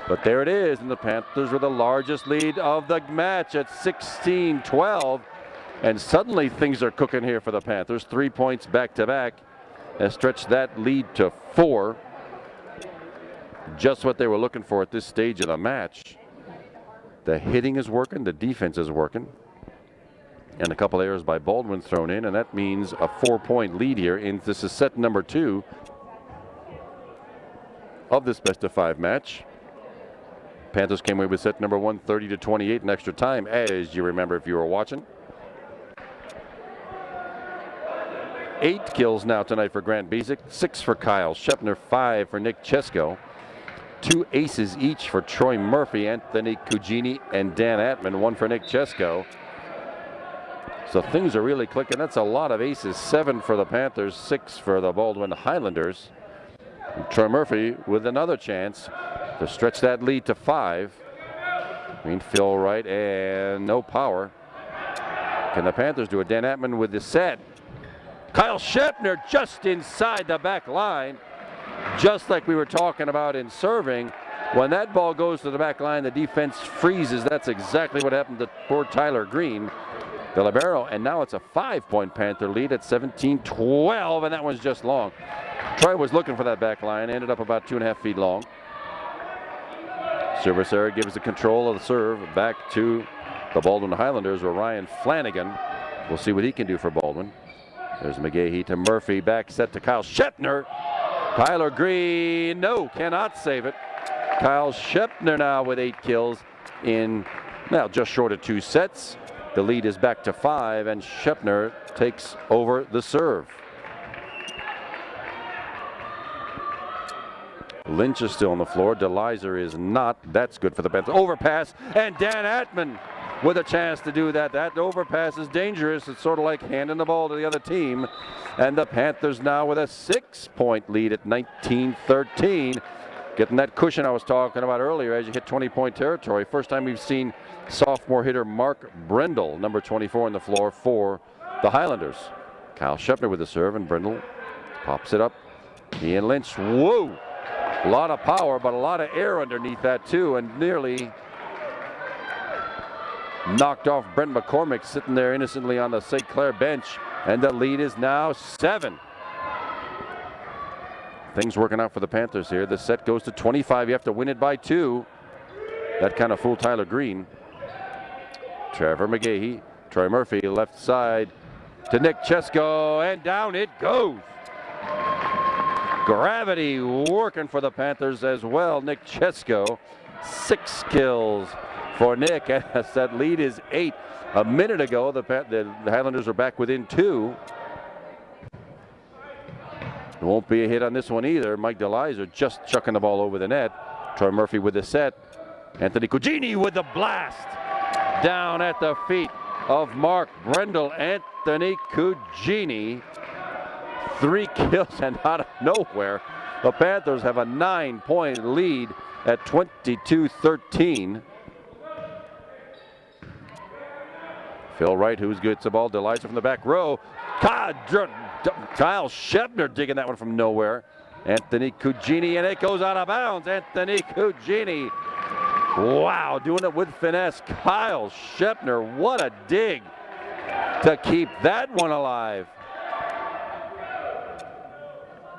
But there it is, and the Panthers were the largest lead of the match at 16-12. And suddenly things are cooking here for the Panthers. 3 points back to back has stretched that lead to 4. Just what they were looking for at this stage of the match. The hitting is working, the defense is working. And a couple errors by Baldwin thrown in, and that means a 4-point lead here. And this is set number 2 of this best-of-5 match. Panthers came away with set number 1, 30-28 in extra time, as you remember if you were watching. 8 kills now tonight for Grant Biesick, 6 for Kyle Shepner, 5 for Nick Chesko. 2 aces each for Troy Murphy, Anthony Cugini, and Dan Atman. 1 for Nick Chesko. So things are really clicking. That's a lot of aces. 7 for the Panthers, 6 for the Baldwin Highlanders. And Troy Murphy with another chance to stretch that lead to 5. Phil Wright and no power. Can the Panthers do it? Dan Atman with the set. Kyle Shepner just inside the back line. Just like we were talking about in serving. When that ball goes to the back line, the defense freezes. That's exactly what happened to poor Tyler Green, the libero. And now it's a 5-point Panther lead at 17-12, and that one's just long. Troy was looking for that back line, ended up about 2.5 feet long. Service error gives the control of the serve back to the Baldwin Highlanders were Ryan Flanagan. We'll see what he can do for Baldwin. There's McGahey to Murphy, back set to Kyle Shepner. Tyler Green, no, cannot save it. Kyle Shepner now with 8 kills in, now just short of 2 sets. The lead is back to 5, and Shepner takes over the serve. Lynch is still on the floor. DeLizer is not. That's good for the Panthers. Overpass, and Dan Atman with a chance to do that. That overpass is dangerous. It's sort of like handing the ball to the other team. And the Panthers now with a 6-point lead at 19-13. Getting that cushion I was talking about earlier as you hit 20-point territory. First time we've seen sophomore hitter Mark Brindle, number 24 on the floor for the Highlanders. Kyle Shepner with the serve, and Brindle pops it up. He and Lynch, whoa! A lot of power, but a lot of air underneath that too, and nearly knocked off Brent McCormick, sitting there innocently on the St. Clair bench, and the lead is now 7. Things working out for the Panthers here. The set goes to 25. You have to win it by 2. That kind of fooled Tyler Green. Trevor McGahey, Troy Murphy, left side to Nick Chesko, and down it goes. Gravity working for the Panthers as well. Nick Chesko, 6 kills for Nick, as that lead is 8. A minute ago, the Highlanders are back within 2. There won't be a hit on this one either. Mike DeLizer just chucking the ball over the net. Troy Murphy with the set. Anthony Cugini with the blast down at the feet of Mark Brindle. Anthony Cugini, 3 kills, and out of nowhere, the Panthers have a 9-point lead at 22-13. Phil Wright, who's good, the ball. DeLizer from the back row. Kyle Shepner digging that one from nowhere. Anthony Cugini, and it goes out of bounds. Anthony Cugini. Wow, doing it with finesse. Kyle Shepner, what a dig to keep that one alive.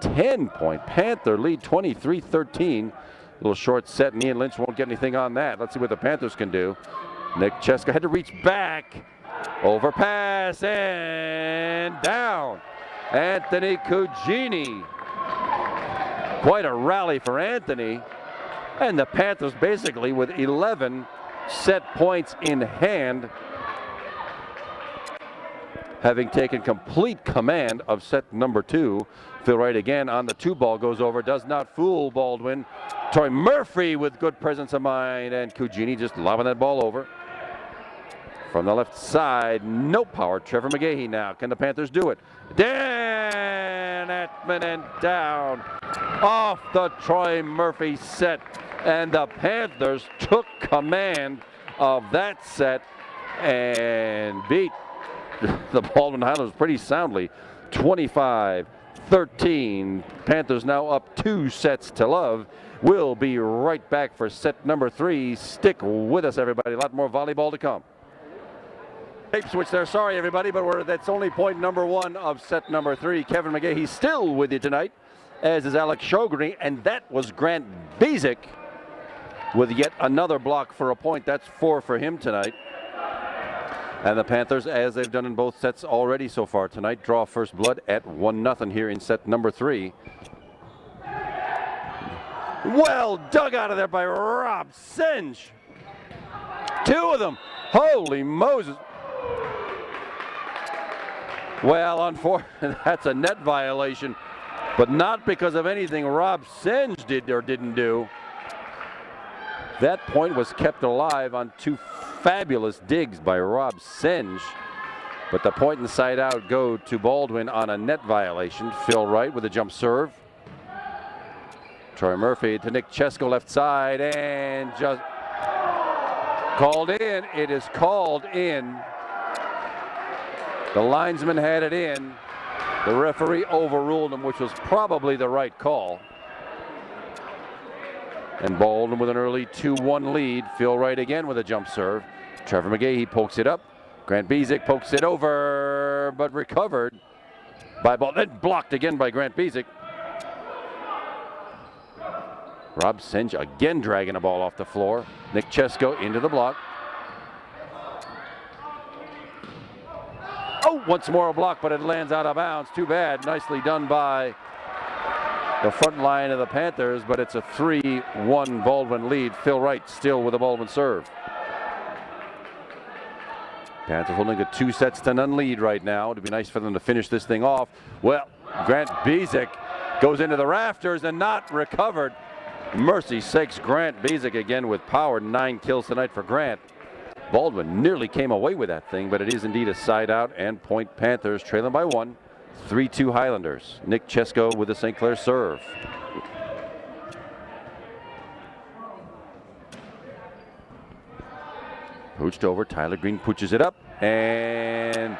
10-point Panther lead, 23-13. Little short set, and Ian Lynch won't get anything on that. Let's see what the Panthers can do. Nick Cheska had to reach back. Overpass and down. Anthony Cugini. Quite a rally for Anthony. And the Panthers basically with 11 set points in hand, having taken complete command of set number 2. Phil Wright again on the 2 ball, goes over, does not fool Baldwin. Troy Murphy with good presence of mind, and Cugini just lobbing that ball over. From the left side, no power. Trevor McGahey now. Can the Panthers do it? Dan Atman, and down off the Troy Murphy set. And the Panthers took command of that set and beat the Baldwin Highlanders pretty soundly. 25-13. Panthers now up 2 sets to love. We'll be right back for set number 3. Stick with us, everybody. A lot more volleyball to come. Tape switch there. Sorry, everybody, but that's only point number 1 of set number 3. Kevin McGahey still with you tonight, as is Alex Shogren, and that was Grant Bezic with yet another block for a point. That's 4 for him tonight. And the Panthers, as they've done in both sets already so far tonight, draw first blood at 1-0 here in set number 3. Well dug out of there by Rob Singe. 2 of them. Holy Moses. Well, unfortunately, that's a net violation, but not because of anything Rob Singe did or didn't do. That point was kept alive on 2 fabulous digs by Rob Singe, but the point and side out go to Baldwin on a net violation. Phil Wright with a jump serve. Troy Murphy to Nick Chesko, left side, and just called in. It is called in. The linesman had it in. The referee overruled him, which was probably the right call. And Baldwin with an early 2-1 lead. Phil Wright again with a jump serve. Trevor McGahey pokes it up. Grant Bezic pokes it over, but recovered by Baldwin. Then blocked again by Grant Bezic. Rob Singe again dragging the ball off the floor. Nick Chesko into the block. once more a block, but it lands out of bounds. Too bad. Nicely done by the front line of the Panthers, but it's a 3-1 Baldwin lead. Phil Wright still with a Baldwin serve. Panthers holding a 2-0 lead right now. It'd be nice for them to finish this thing off. Well, Grant Bezic goes into the rafters and not recovered. Mercy sakes, Grant Bezic again with power. 9 kills tonight for Grant. Baldwin nearly came away with that thing, but it is indeed a side out and point Panthers trailing by 1. 3-2 Highlanders. Nick Chesko with the St. Clair serve. Pooched over. Tyler Green pooches it up. And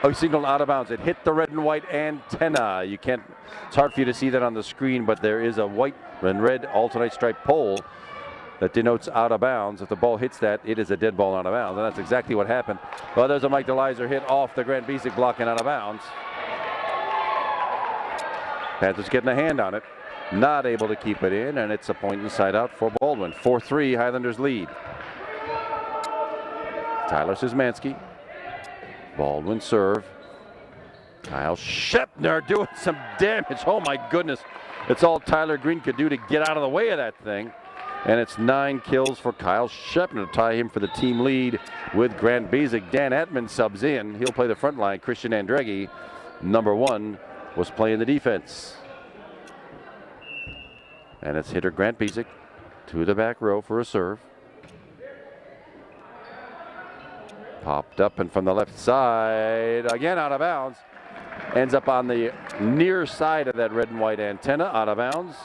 he signaled out of bounds. It hit the red and white antenna. You can't, it's hard for you to see that on the screen, but there is a white and red alternate stripe pole that denotes out of bounds. If the ball hits that, it is a dead ball out of bounds, and that's exactly what happened. Well, there's a Mike DeLizer hit off the Grant Bezic block and out of bounds. Panthers getting a hand on it. Not able to keep it in, and it's a point inside out for Baldwin. 4-3 Highlanders lead. Tyler Szymanski. Baldwin serve. Kyle Shepner doing some damage. Oh my goodness. It's all Tyler Green could do to get out of the way of that thing. And it's 9 kills for Kyle Shepner to tie him for the team lead with Grant Bezic. Dan Atman subs in. He'll play the front line. Christian Andreghi, number 1, was playing the defense. And it's hitter Grant Bezic to the back row for a serve. Popped up and from the left side, again out of bounds. Ends up on the near side of that red and white antenna, out of bounds.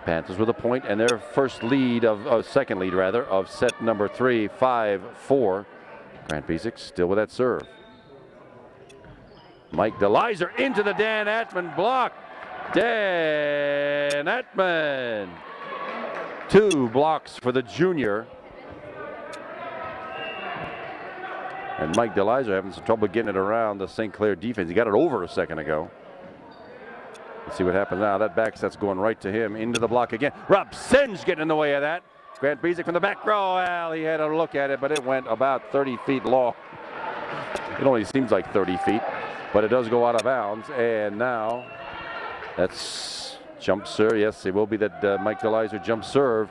Panthers with a point and their first lead second lead of set number 3, 5-4. Grant Bezic still with that serve. Mike DeLizer into the Dan Atman block. Dan Atman. 2 blocks for the junior. And Mike DeLizer having some trouble getting it around the St. Clair defense. He got it over a second ago. Let's see what happens now. That backset's going right to him. Into the block again. Rob Senge getting in the way of that. Grant Bezic from the back row. Well, he had a look at it, but it went about 30 feet long. It only seems like 30 feet, but it does go out of bounds. And now that's jump serve. Yes, it will be that Mike DeLizer jump serve.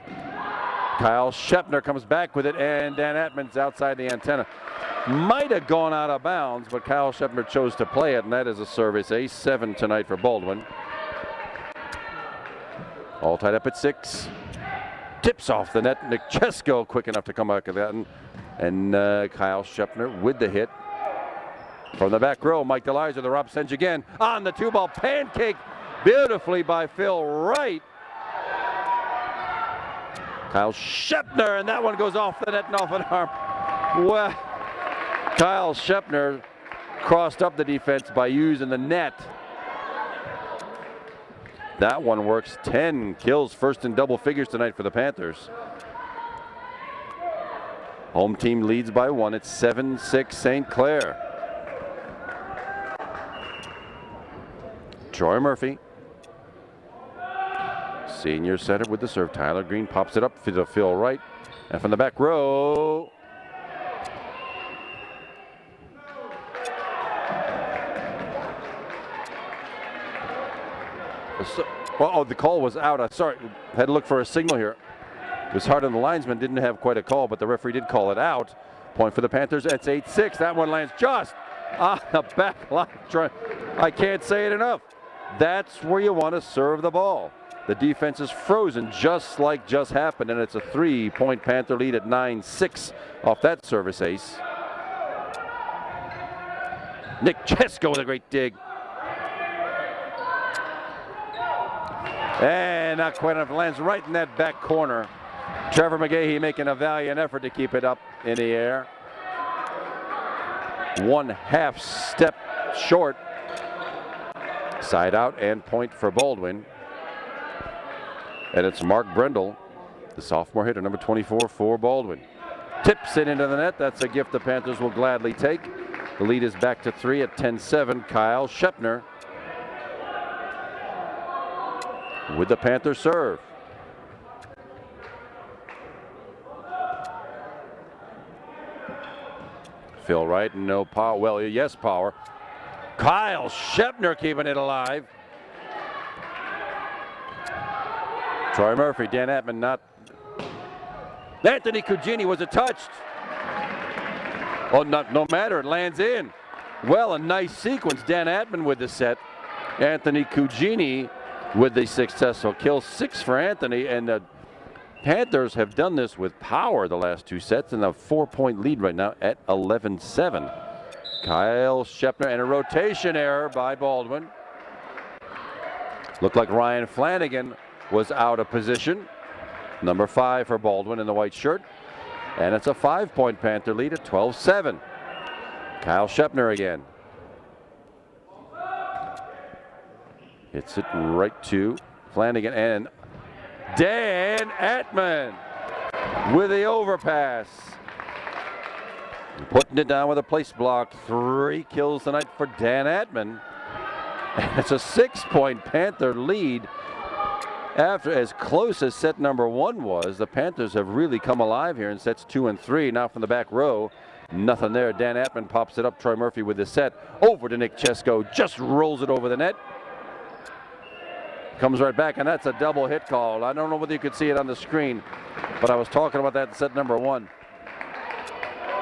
Kyle Shepner comes back with it, and Dan Atman's outside the antenna. Might have gone out of bounds, but Kyle Shepner chose to play it, and that is a service ace. 7 tonight for Baldwin. All tied up at 6. Tips off the net. Nick Chesko quick enough to come back at that, and Kyle Shepner with the hit. From the back row, Mike DeLizer, the Rob Senge again on the 2-ball pancake, beautifully by Phil Wright. Kyle Shepner, and that one goes off the net and off an arm. Well, Kyle Shepner crossed up the defense by using the net. That one works. 10 kills, first in double figures tonight for the Panthers. Home team leads by 1. It's 7-6 St. Clair. Troy Murphy. Senior setter with the serve. Tyler Green pops it up to Phil Wright. And from the back row, the call was out. Sorry, had to look for a signal here. It was hard on the linesman, didn't have quite a call, but the referee did call it out. Point for the Panthers. It's 8-6. That one lands just on the back line. I can't say it enough. That's where you want to serve the ball. The defense is frozen, just like just happened, and it's a 3-point Panther lead at 9-6 off that service ace. Nick Chesko with a great dig. And not quite enough. Lands right in that back corner. Trevor McGahey making a valiant effort to keep it up in the air. 1/2 step short. Side out and point for Baldwin. And it's Mark Brendel, the sophomore hitter, number 24 for Baldwin. Tips it into the net. That's a gift the Panthers will gladly take. The lead is back to 3 at 10-7. Kyle Shepner with the Panther serve. Phil Wright, no power. Well, yes, power. Kyle Shepner keeping it alive. Troy Murphy, Dan Atman not. Anthony Cugini was touched. Oh, no matter, it lands in. Well, a nice sequence. Dan Atman with the set. Anthony Cugini with the successful kill. 6 for Anthony, and the Panthers have done this with power the last 2 sets, and a 4-point lead right now at 11-7. Kyle Shepner, and a rotation error by Baldwin. Looked like Ryan Flanagan was out of position. Number 5 for Baldwin in the white shirt. And it's a 5-point Panther lead at 12-7. Kyle Shepner again. Hits it right to Flanagan, and Dan Atman with the overpass. Putting it down with a place block. 3 kills tonight for Dan Atman. And it's a 6-point Panther lead. After as close as set number 1 was, the Panthers have really come alive here in sets 2 and 3. Now from the back row, nothing there. Dan Atman pops it up. Troy Murphy with the set. Over to Nick Chesko. Just rolls it over the net. Comes right back, and that's a double hit call. I don't know whether you could see it on the screen, but I was talking about that in set number 1.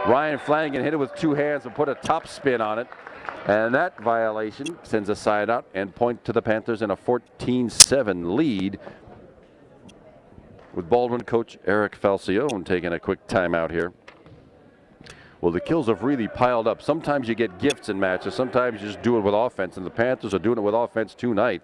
Ryan Flanagan hit it with 2 hands and put a top spin on it. And that violation sends a side out and point to the Panthers in a 14-7 lead, with Baldwin coach Eric Falcione taking a quick timeout here. Well, the kills have really piled up. Sometimes you get gifts in matches. Sometimes you just do it with offense, and the Panthers are doing it with offense tonight.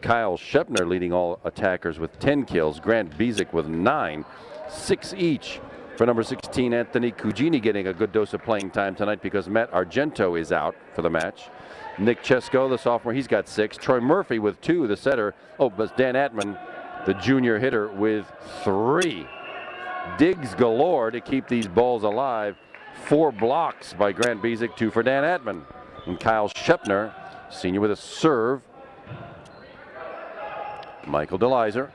Kyle Shepner leading all attackers with 10 kills. Grant Bezic with 9, 6 each. For number 16, Anthony Cugini getting a good dose of playing time tonight because Matt Argento is out for the match. Nick Chesko, the sophomore, he's got 6. Troy Murphy with 2, the setter. Oh, but Dan Atman, the junior hitter, with 3. Digs galore to keep these balls alive. 4 blocks by Grant Bezic, 2 for Dan Atman. And Kyle Shepner, senior, with a serve. Michael DeLizer.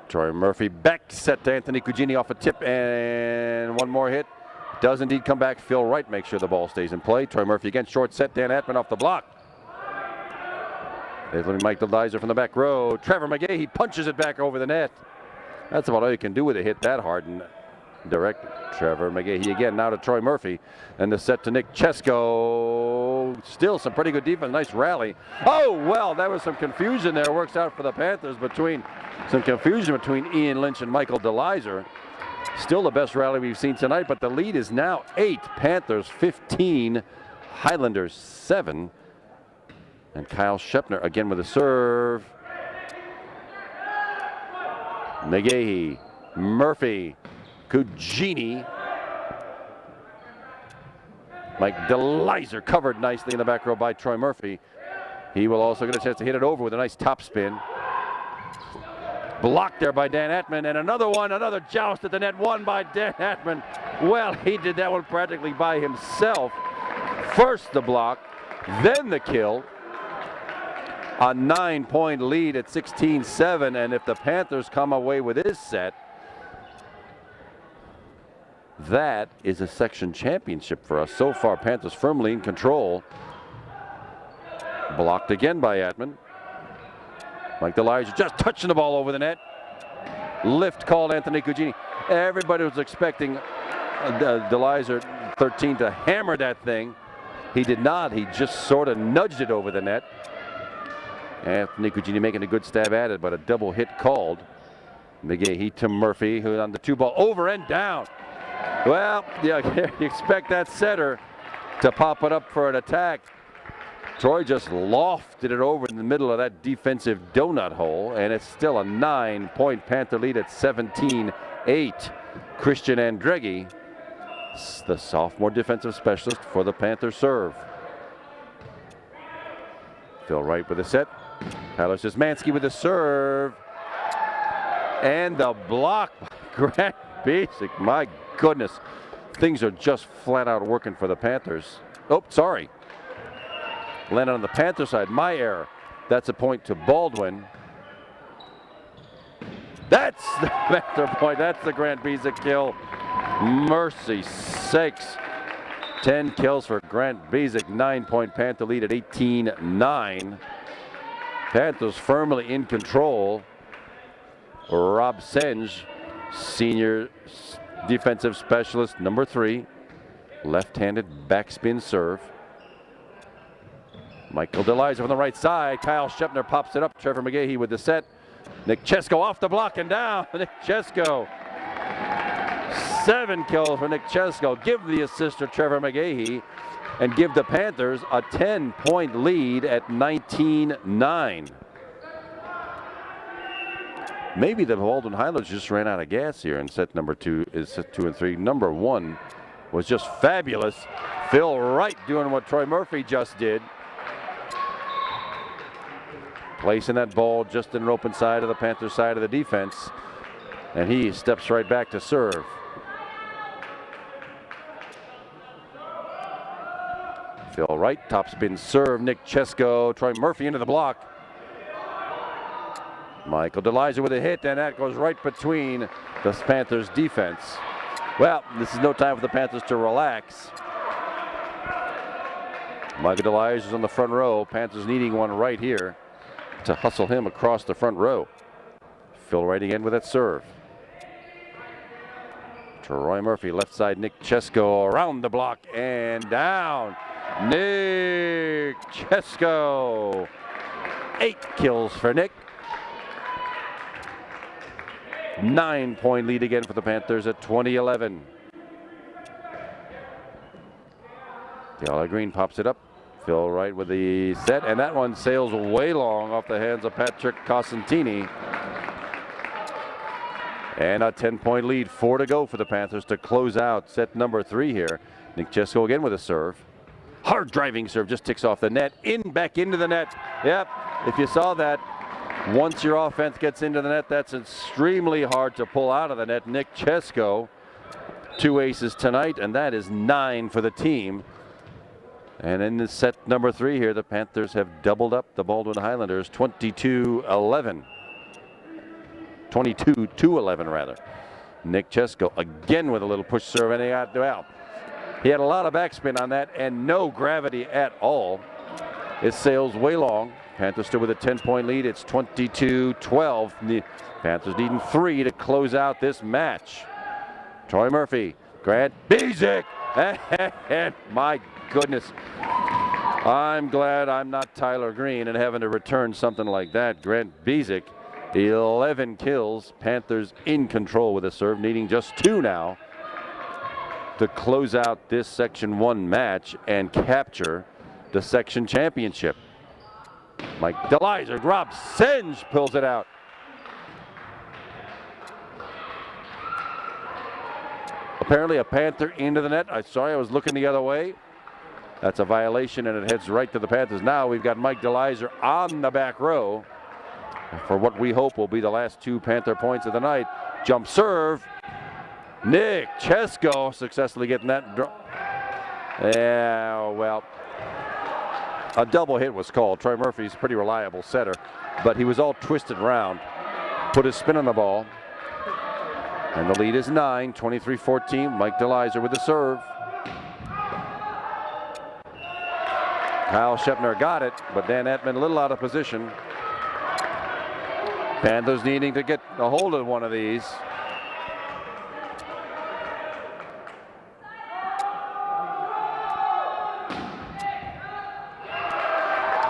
Troy Murphy back set to Anthony Cugini off a tip, and one more hit. Does indeed come back. Phil Wright makes sure the ball stays in play. Troy Murphy again, short set. Dan Atman off the block. There's Mike DeLizer from the back row. Trevor McGay, he punches it back over the net. That's about all you can do with a hit that hard and direct. Trevor McGahee again, now to Troy Murphy. And the set to Nick Chesko. Still some pretty good defense. Nice rally. Oh, well, that was some confusion there. Works out for the Panthers between Ian Lynch and Michael DeLizer. Still the best rally we've seen tonight, but the lead is now 8. Panthers 15, Highlanders 7. And Kyle Shepner again with a serve. McGahee, Murphy, Cugini. Mike DeLizer covered nicely in the back row by Troy Murphy. He will also get a chance to hit it over with a nice top spin. Blocked there by Dan Atman, and another joust at the net, won by Dan Atman. Well, he did that one practically by himself. First the block, then the kill. A 9-point lead at 16-7, and if the Panthers come away with this set, that is a section championship for us. So far, Panthers firmly in control. Blocked again by Atman. Mike DeLizer just touching the ball over the net. Lift called Anthony Cugini. Everybody was expecting DeLizer 13 to hammer that thing. He did not. He just sort of nudged it over the net. Anthony Cugini making a good stab at it, but a double hit called. McGahee to Murphy, who on the 2-ball over and down. Well, yeah, you expect that setter to pop it up for an attack. Troy just lofted it over in the middle of that defensive donut hole, and it's still a 9-point Panther lead at 17-8. Christian Andreghi, the sophomore defensive specialist for the Panther serve. Phil Wright with a set. Tyler Szymanski with a serve. And the block by Grant Bezic. My goodness. Things are just flat out working for the Panthers. Oh, sorry. Landed on the Panther side. My error. That's a point to Baldwin. That's the Panther point. That's the Grant Bezic kill. Mercy sakes. 10 kills for Grant Bezic, 9-point Panther lead at 18-9. Panthers firmly in control. Rob Senge, senior defensive specialist, number 3. Left-handed backspin serve. Michael DeLiza on the right side. Kyle Shepner pops it up. Trevor McGahee with the set. Nick Chesko off the block and down. Nick Chesko. 7 kills for Nick Chesko. Give the assist to Trevor McGahee and give the Panthers a 10-point lead at 19-9. Maybe the Baldwin Highlanders just ran out of gas here in set number 2 is set 2 and 3. Number 1 was just fabulous. Phil Wright doing what Troy Murphy just did. Placing that ball just in an open side of the Panthers side of the defense. And he steps right back to serve. Phil Wright, topspin serve. Nick Chesko, Troy Murphy into the block. Michael DeLiza with a hit, and that goes right between the Panthers defense. Well, this is no time for the Panthers to relax. Michael DeLiza is on the front row. Panthers needing one right here to hustle him across the front row. Phil Wright again with that serve. Troy Murphy, left side, Nick Chesko around the block and down. Nick Chesko. 8 kills for Nick. 9-point lead again for the Panthers at 20-11. Yellow Green pops it up. Phil Wright with the set, and that one sails way long off the hands of Patrick Cosentini. And a 10-point lead, 4 to go for the Panthers to close out set number 3 here. Nick Chesko again with a serve. Hard driving serve, just ticks off the net, back into the net. Yep, if you saw that, once your offense gets into the net, that's extremely hard to pull out of the net. Nick Chesko, 2 aces tonight, and that is 9 for the team. And in this set number 3 here, the Panthers have doubled up the Baldwin Highlanders, 22-11. 22-11 rather. Nick Chesko again with a little push serve, and he had a lot of backspin on that and no gravity at all. It sails way long. Panthers still with a 10-point lead. It's 22-12. The Panthers needing 3 to close out this match. Troy Murphy, Grant Bezic, and my goodness, I'm glad I'm not Tyler Green and having to return something like that. Grant Bezic, 11 kills. Panthers in control with a serve, needing just 2 now to close out this Section 1 match and capture the section championship. Mike DeLiza, Rob Senge pulls it out. Apparently a Panther into the net. I was looking the other way. That's a violation, and it heads right to the Panthers. Now we've got Mike DeLiza on the back row for what we hope will be the last 2 Panther points of the night. Jump serve. Nick Chesko successfully getting that. Yeah, well, a double hit was called. Troy Murphy's a pretty reliable setter, but he was all twisted around. Put his spin on the ball. And the lead is 9, 23-14. Mike DeLiza with the serve. Kyle Shepner got it, but Dan Etman a little out of position. Panthers needing to get a hold of one of these.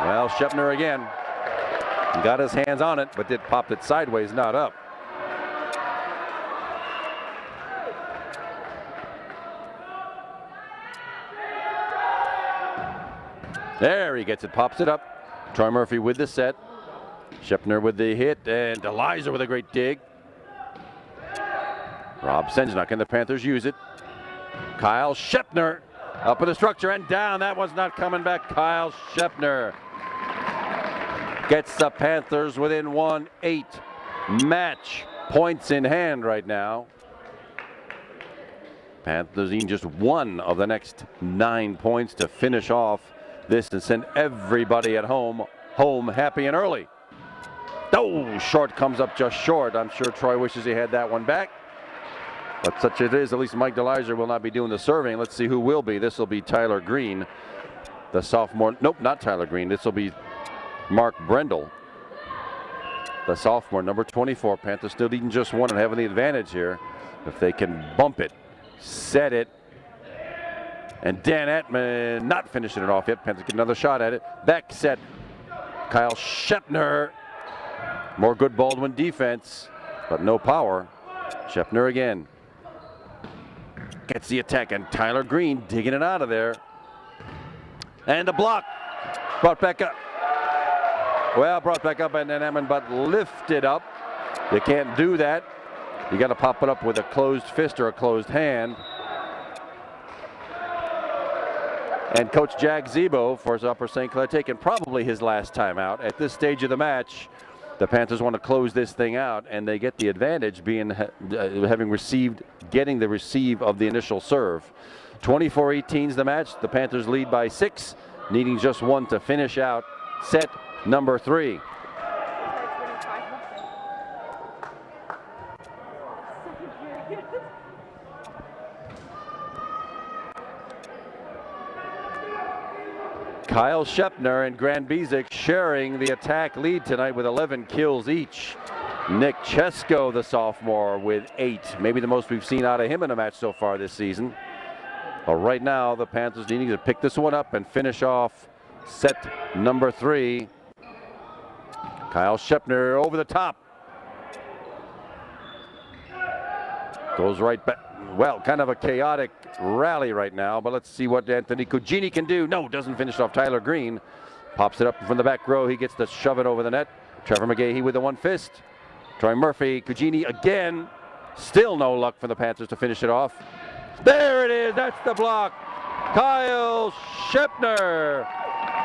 Well, Shepner again. Got his hands on it, but did pop it sideways, not up. There he gets it, pops it up. Troy Murphy with the set. Shepner with the hit, and DeLiza with a great dig. Rob Senjnak, can the Panthers use it? Kyle Shepner up in the structure and down. That one's not coming back. Kyle Shepner gets the Panthers within 1-8. Match points in hand right now. Panthers need just 1 of the next 9 points to finish off this and send everybody at home happy and early. Oh, short comes up just short. I'm sure Troy wishes he had that one back. But such it is, at least Mike DeLizer will not be doing the serving. Let's see who will be. This will be Tyler Green, the sophomore. Nope, not Tyler Green. This will be Mark Brendel, the sophomore, number 24. Panthers still leading just one and having the advantage here. If they can bump it, set it, and Dan Atman not finishing it off yet. Panthers get another shot at it. Back set, Kyle Shepner. More good Baldwin defense, but no power. Shepner again. Gets the attack, and Tyler Green digging it out of there. And a block. Brought back up. Well, brought back up, and then Atman, but lifted up. You can't do that. You got to pop it up with a closed fist or a closed hand. And Coach Jack Zebo for Upper St. Clair taking probably his last time out. At this stage of the match, the Panthers want to close this thing out, and they get the advantage being getting the receive of the initial serve. 24-18 is the match. The Panthers lead by 6, needing just one to finish out set number 3. Kyle Shepner and Grant Bezic sharing the attack lead tonight with 11 kills each. Nick Chesko, the sophomore, with 8. Maybe the most we've seen out of him in a match so far this season. But right now, the Panthers needing to pick this one up and finish off set number 3. Kyle Shepner over the top. Goes right back. Well, kind of a chaotic rally right now, but let's see what Anthony Cugini can do. No, doesn't finish off Tyler Green. Pops it up from the back row. He gets to shove it over the net. Trevor McGahee with the one fist. Troy Murphy, Cugini again. Still no luck for the Panthers to finish it off. There it is. That's the block. Kyle Shepner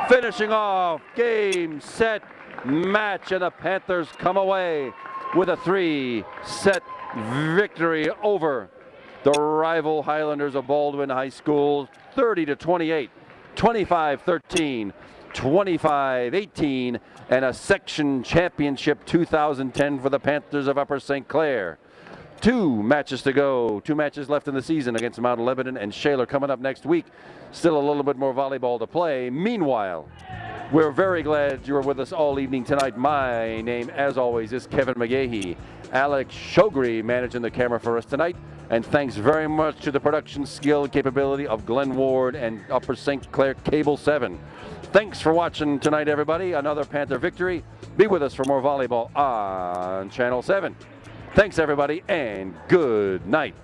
finishing off game, set, match, and the Panthers come away with a 3-set victory over the rival Highlanders of Baldwin High School, 30-28, 25-13, 25-18, and a section championship 2010 for the Panthers of Upper St. Clair. 2 matches to go, 2 matches left in the season against Mount Lebanon and Shaler coming up next week. Still a little bit more volleyball to play. Meanwhile, we're very glad you were with us all evening tonight. My name, as always, is Kevin McGahee. Alex Shogri managing the camera for us tonight. And thanks very much to the production skill and capability of Glenn Ward and Upper St. Clair Cable 7. Thanks for watching tonight, everybody. Another Panther victory. Be with us for more volleyball on Channel 7. Thanks, everybody, and good night.